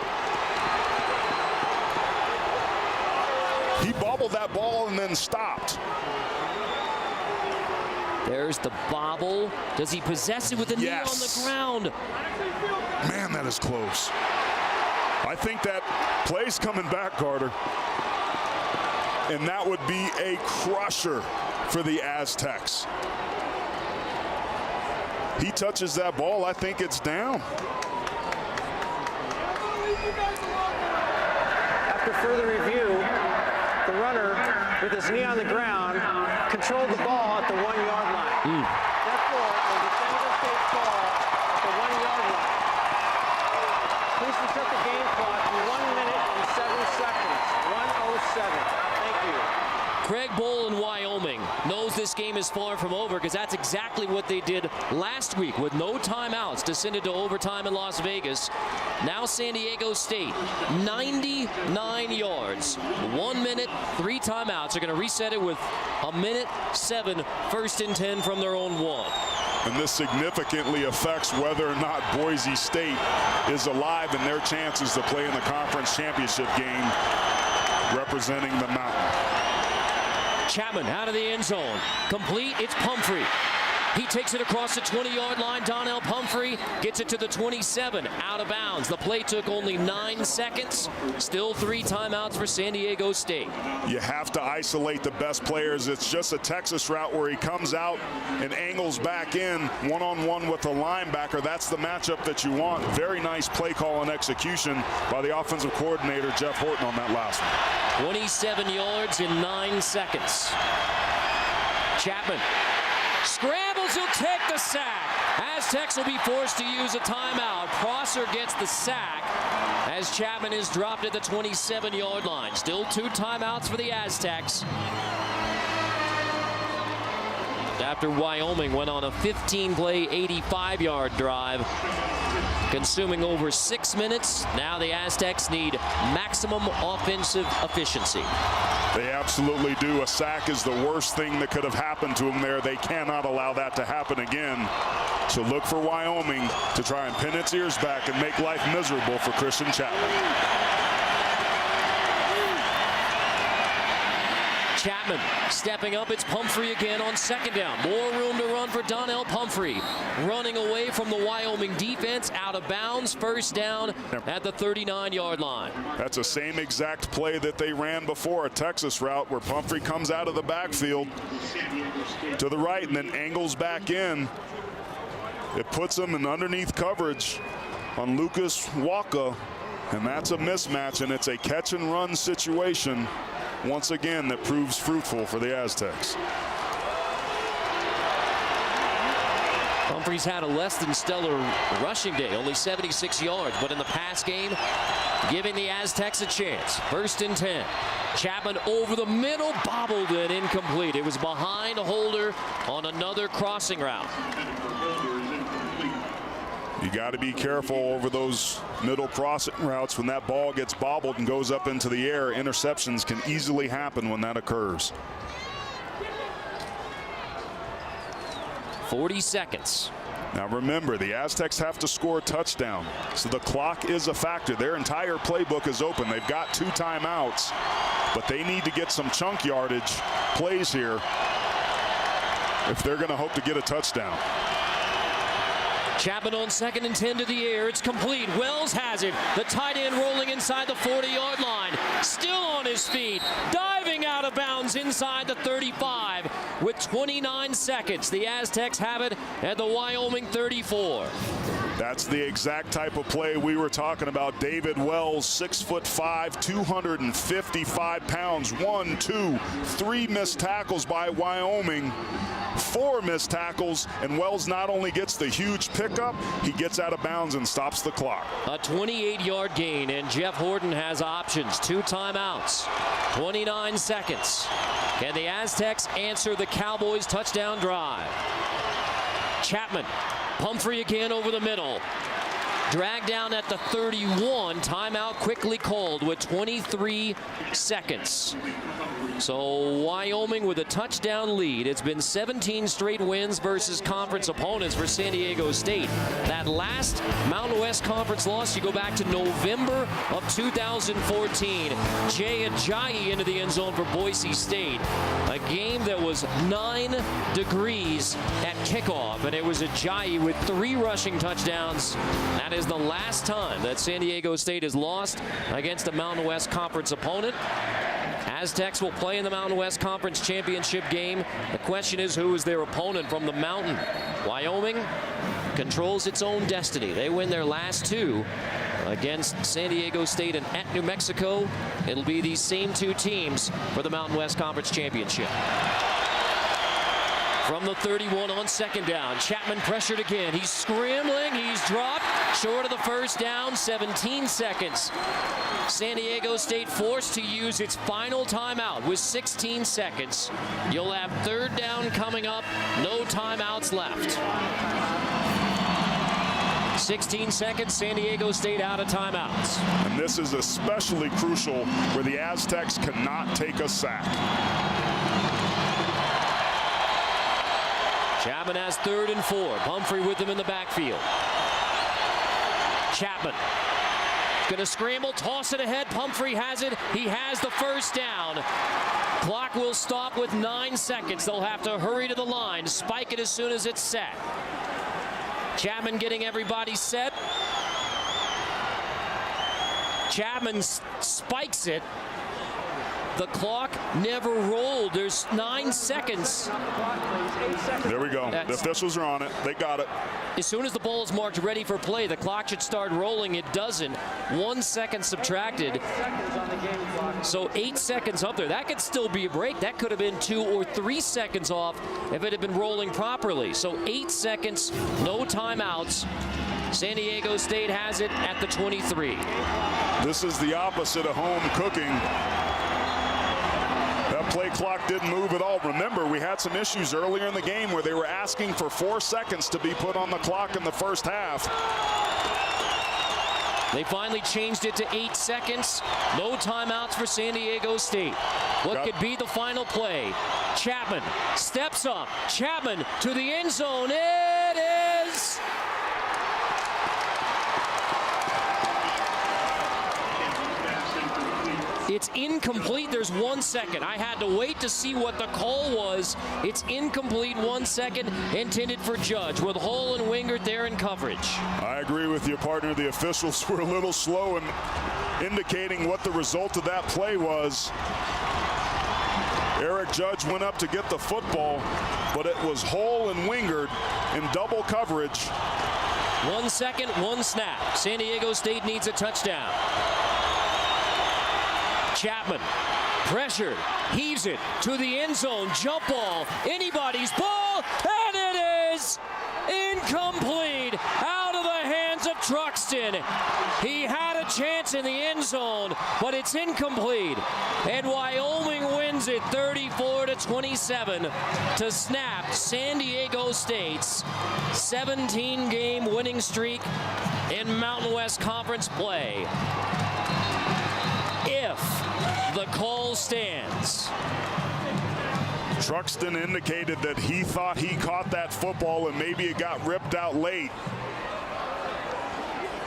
He bobbled that ball and then stopped. There's the bobble. Does he possess it with the knee on the ground? Man, that is close. I think that play's coming back, Carter. And that would be a crusher for the Aztecs. He touches that ball, I think it's down. After further review, the runner, with his knee on the ground, controlled the ball at the 1-yard line. Therefore, a defender takes ball at the 1-yard line. Please reset the game clock to 1 minute and 7 seconds. 1:07. Thank you. Craig Bull in Wyoming knows this game is far from over because that's exactly what they did last week with no timeouts to send it to overtime in Las Vegas. Now San Diego State, 99 yards, 1 minute, 3 timeouts. They're going to reset it with 1:07, 1st and 10 from their own 1. And this significantly affects whether or not Boise State is alive in their chances to play in the conference championship game representing the Mountain. Chapman out of the end zone. Complete, it's Pumphrey. He takes it across the 20-yard line. Donnel Pomphrey gets it to the 27, out of bounds. The play took only 9 seconds. Still 3 timeouts for San Diego State. You have to isolate the best players. It's just a Texas route where he comes out and angles back in one-on-one with the linebacker. That's the matchup that you want. Very nice play call and execution by the offensive coordinator, Jeff Horton, on that last one. 27 yards in 9 seconds. Chapman scrambles, he'll take the sack. Aztecs will be forced to use a timeout. Prosser gets the sack as Chapman is dropped at the 27-yard line. Still 2 timeouts for the Aztecs. After Wyoming went on a 15-play, 85-yard drive, consuming over 6 minutes. Now the Aztecs need maximum offensive efficiency. They absolutely do. A sack is the worst thing that could have happened to them there. They cannot allow that to happen again. So look for Wyoming to try and pin its ears back and make life miserable for Christian Chapman. Chapman stepping up. It's Pumphrey again on 2nd down. More room to run for Donnel Pomphrey. Running away from the Wyoming defense, out of bounds. 1st down at the 39-yard line. That's the same exact play that they ran before, a Texas route where Pumphrey comes out of the backfield to the right and then angles back in. It puts him in underneath coverage on Lucas Waka, and that's a mismatch, and it's a catch and run situation once again that proves fruitful for the Aztecs. Pumphrey's had a less than stellar rushing day, only 76 yards, but in the pass game, giving the Aztecs a chance. 1st and 10. Chapman over the middle, bobbled and incomplete. It was behind a holder on another crossing route. You got to be careful over those middle crossing routes when that ball gets bobbled and goes up into the air. Interceptions can easily happen when that occurs. 40 seconds. Now remember, the Aztecs have to score a touchdown, so the clock is a factor. Their entire playbook is open. They've got 2 timeouts, but they need to get some chunk yardage plays here if they're going to hope to get a touchdown. Chapman on 2nd and 10 to the air. It's complete. Wells has it. The tight end rolling inside the 40-yard line. Still on his feet. Diving out of bounds inside the 35 with 29 seconds. The Aztecs have it at the Wyoming 34. That's the exact type of play we were talking about. David Wells, 6'5", 255 pounds. 1, 2, 3 missed tackles by Wyoming. 4 missed tackles, and Wells not only gets the huge pickup, he gets out of bounds and stops the clock. A 28-yard gain, and Jeff Horton has options. 2 timeouts, 29 seconds. Can the Aztecs answer the Cowboys' touchdown drive? Chapman, Pumphrey again over the middle. Dragged down at the 31. Timeout quickly called with 23 seconds. So Wyoming with a touchdown lead. It's been 17 straight wins versus conference opponents for San Diego State. That last Mountain West Conference loss, you go back to November of 2014. Jay Ajayi into the end zone for Boise State. A game that was 9 degrees at kickoff, and it was Ajayi with 3 rushing touchdowns. That is the last time that San Diego State has lost against a Mountain West Conference opponent. Aztecs will play in the Mountain West Conference Championship game. The question is, who is their opponent from the Mountain? Wyoming controls its own destiny. They win their last 2 against San Diego State and at New Mexico. It'll be these same 2 teams for the Mountain West Conference Championship. From the 31 on 2nd down, Chapman pressured again. He's scrambling, he's dropped, short of the 1st down, 17 seconds. San Diego State forced to use its final timeout with 16 seconds. You'll have 3rd down coming up, no timeouts left. 16 seconds, San Diego State out of timeouts. And this is especially crucial where the Aztecs cannot take a sack. Chapman has 3rd and 4. Pumphrey with him in the backfield. Chapman Gonna scramble, toss it ahead. Pumphrey has it. He has the first down. Clock will stop with 9 seconds. They'll have to hurry to the line, spike it as soon as it's set. Chapman getting everybody set. Chapman spikes it. The clock never rolled. There's 9 seconds. There we go. The officials are on it. They got it. As soon as the ball is marked ready for play, the clock should start rolling. It doesn't. 1 second subtracted. So 8 seconds up there. That could still be a break. That could have been 2 or 3 seconds off if it had been rolling properly. So 8 seconds, no timeouts. San Diego State has it at the 23. This is the opposite of home cooking. That play clock didn't move at all. Remember, we had some issues earlier in the game where they were asking for 4 seconds to be put on the clock in the first half. They finally changed it to 8 seconds. No timeouts for San Diego State. What could be the final play? Chapman steps up. Chapman to the end zone. It is... It's incomplete. There's 1 second. I had to wait to see what the call was. It's incomplete. 1 second intended for Judge with Hall and Wingert there in coverage. I agree with you, partner. The officials were a little slow in indicating what the result of that play was. Eric Judge went up to get the football, but it was Hall and Wingert in double coverage. 1 second, 1 snap. San Diego State needs a touchdown. Chapman, pressured, heaves it to the end zone, jump ball, anybody's ball, and it is incomplete, out of the hands of Truxton. He had a chance in the end zone, but it's incomplete, and Wyoming wins it 34-27 to snap San Diego State's 17-game winning streak in Mountain West Conference play. If the call stands. Truxton indicated that he thought he caught that football and maybe it got ripped out late.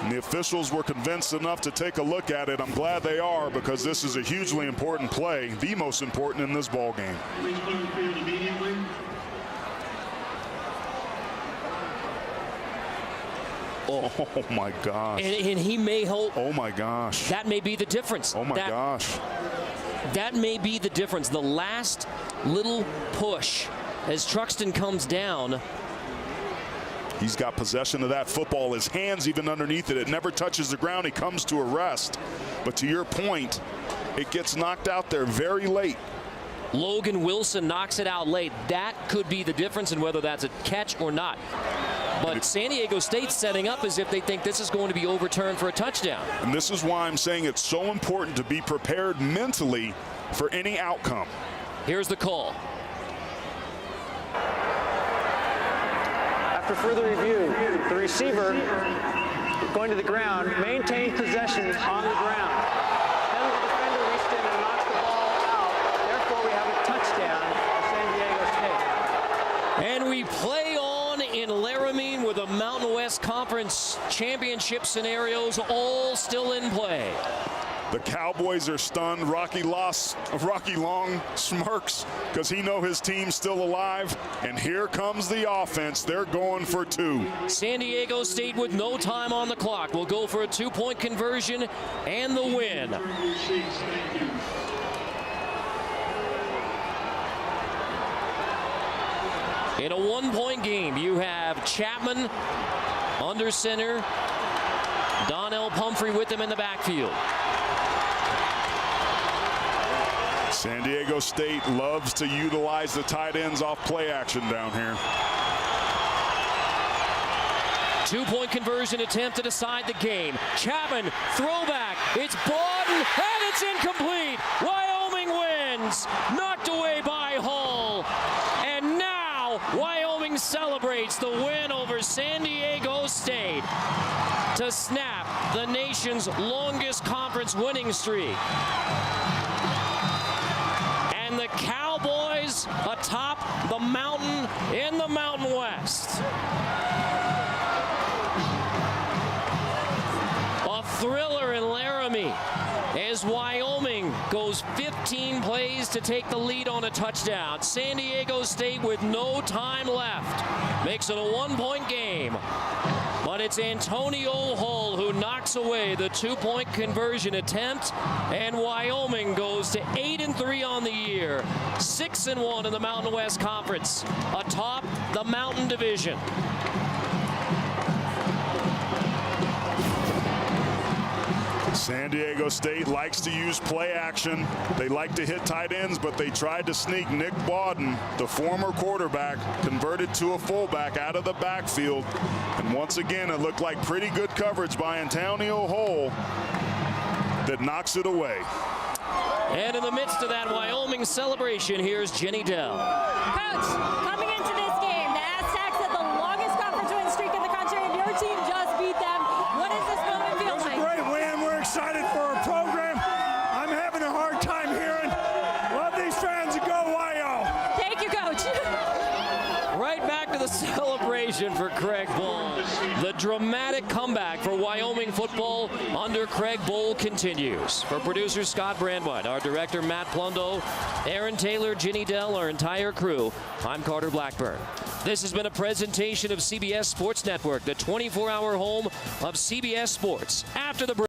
And the officials were convinced enough to take a look at it. I'm glad they are, because this is a hugely important play, the most important in this ball game. Oh my gosh. And he may hold. Oh my gosh. That may be the difference. Oh my gosh. That may be the difference. The last little push as Truxton comes down. He's got possession of that football. His hand's even underneath it. It never touches the ground. He comes to a rest. But to your point, it gets knocked out there very late. Logan Wilson knocks it out late. That could be the difference in whether that's a catch or not. But San Diego State's setting up as if they think this is going to be overturned for a touchdown. And this is why I'm saying it's so important to be prepared mentally for any outcome. Here's the call. After further review, the receiver going to the ground maintained possession on the ground. Then the defender reached in and knocked the ball out. Therefore, we have a touchdown for San Diego State. And we play on in Laramie with the Mountain West Conference Championship scenarios all still in play. The Cowboys are stunned. Rocky Long smirks because he knows his team's still alive. And here comes the offense. They're going for 2. San Diego State with no time on the clock will go for a 2-point conversion and the win. In a 1-point game, you have Chapman under center, Donnel Pomphrey with him in the backfield. San Diego State loves to utilize the tight ends off play action down here. 2-point conversion attempt to decide the game. Chapman, throwback. It's Bawden, and it's incomplete. Wyoming wins. Knocked away by Hall. And now Wyoming celebrates the win over San Diego State to snap the nation's longest conference winning streak. And the Cowboys atop the mountain in the Mountain West. A thriller in Laramie as Wyoming goes 15 plays to take the lead on a touchdown. San Diego State, with no time left, makes it a 1-point game. But it's Antonio Hull who knocks away the 2-point conversion attempt, and Wyoming goes to 8-3 on the year, 6-1 in the Mountain West Conference, atop the Mountain Division. San Diego State likes to use play action. They like to hit tight ends, but they tried to sneak Nick Bawden, the former quarterback, converted to a fullback, out of the backfield. And once again, it looked like pretty good coverage by Antonio Hull that knocks it away. And in the midst of that Wyoming celebration, here's Jenny Dell. Coach, coming into this game, the Aztecs had the longest conference win streak in the country, and your team just beat them. What does this moment feel like? Great win. We're excited for our program. I'm having a hard time hearing. Love these fans and go Wyo. Thank you, Coach. Right back to the celebration for Craig Bull. The dramatic comeback for Wyoming football under Craig Bull continues. For producer Scott Brandwine, our director Matt Plundo, Aaron Taylor, Ginny Dell, our entire crew, I'm Carter Blackburn. This has been a presentation of CBS Sports Network, the 24-hour home of CBS Sports. After the break.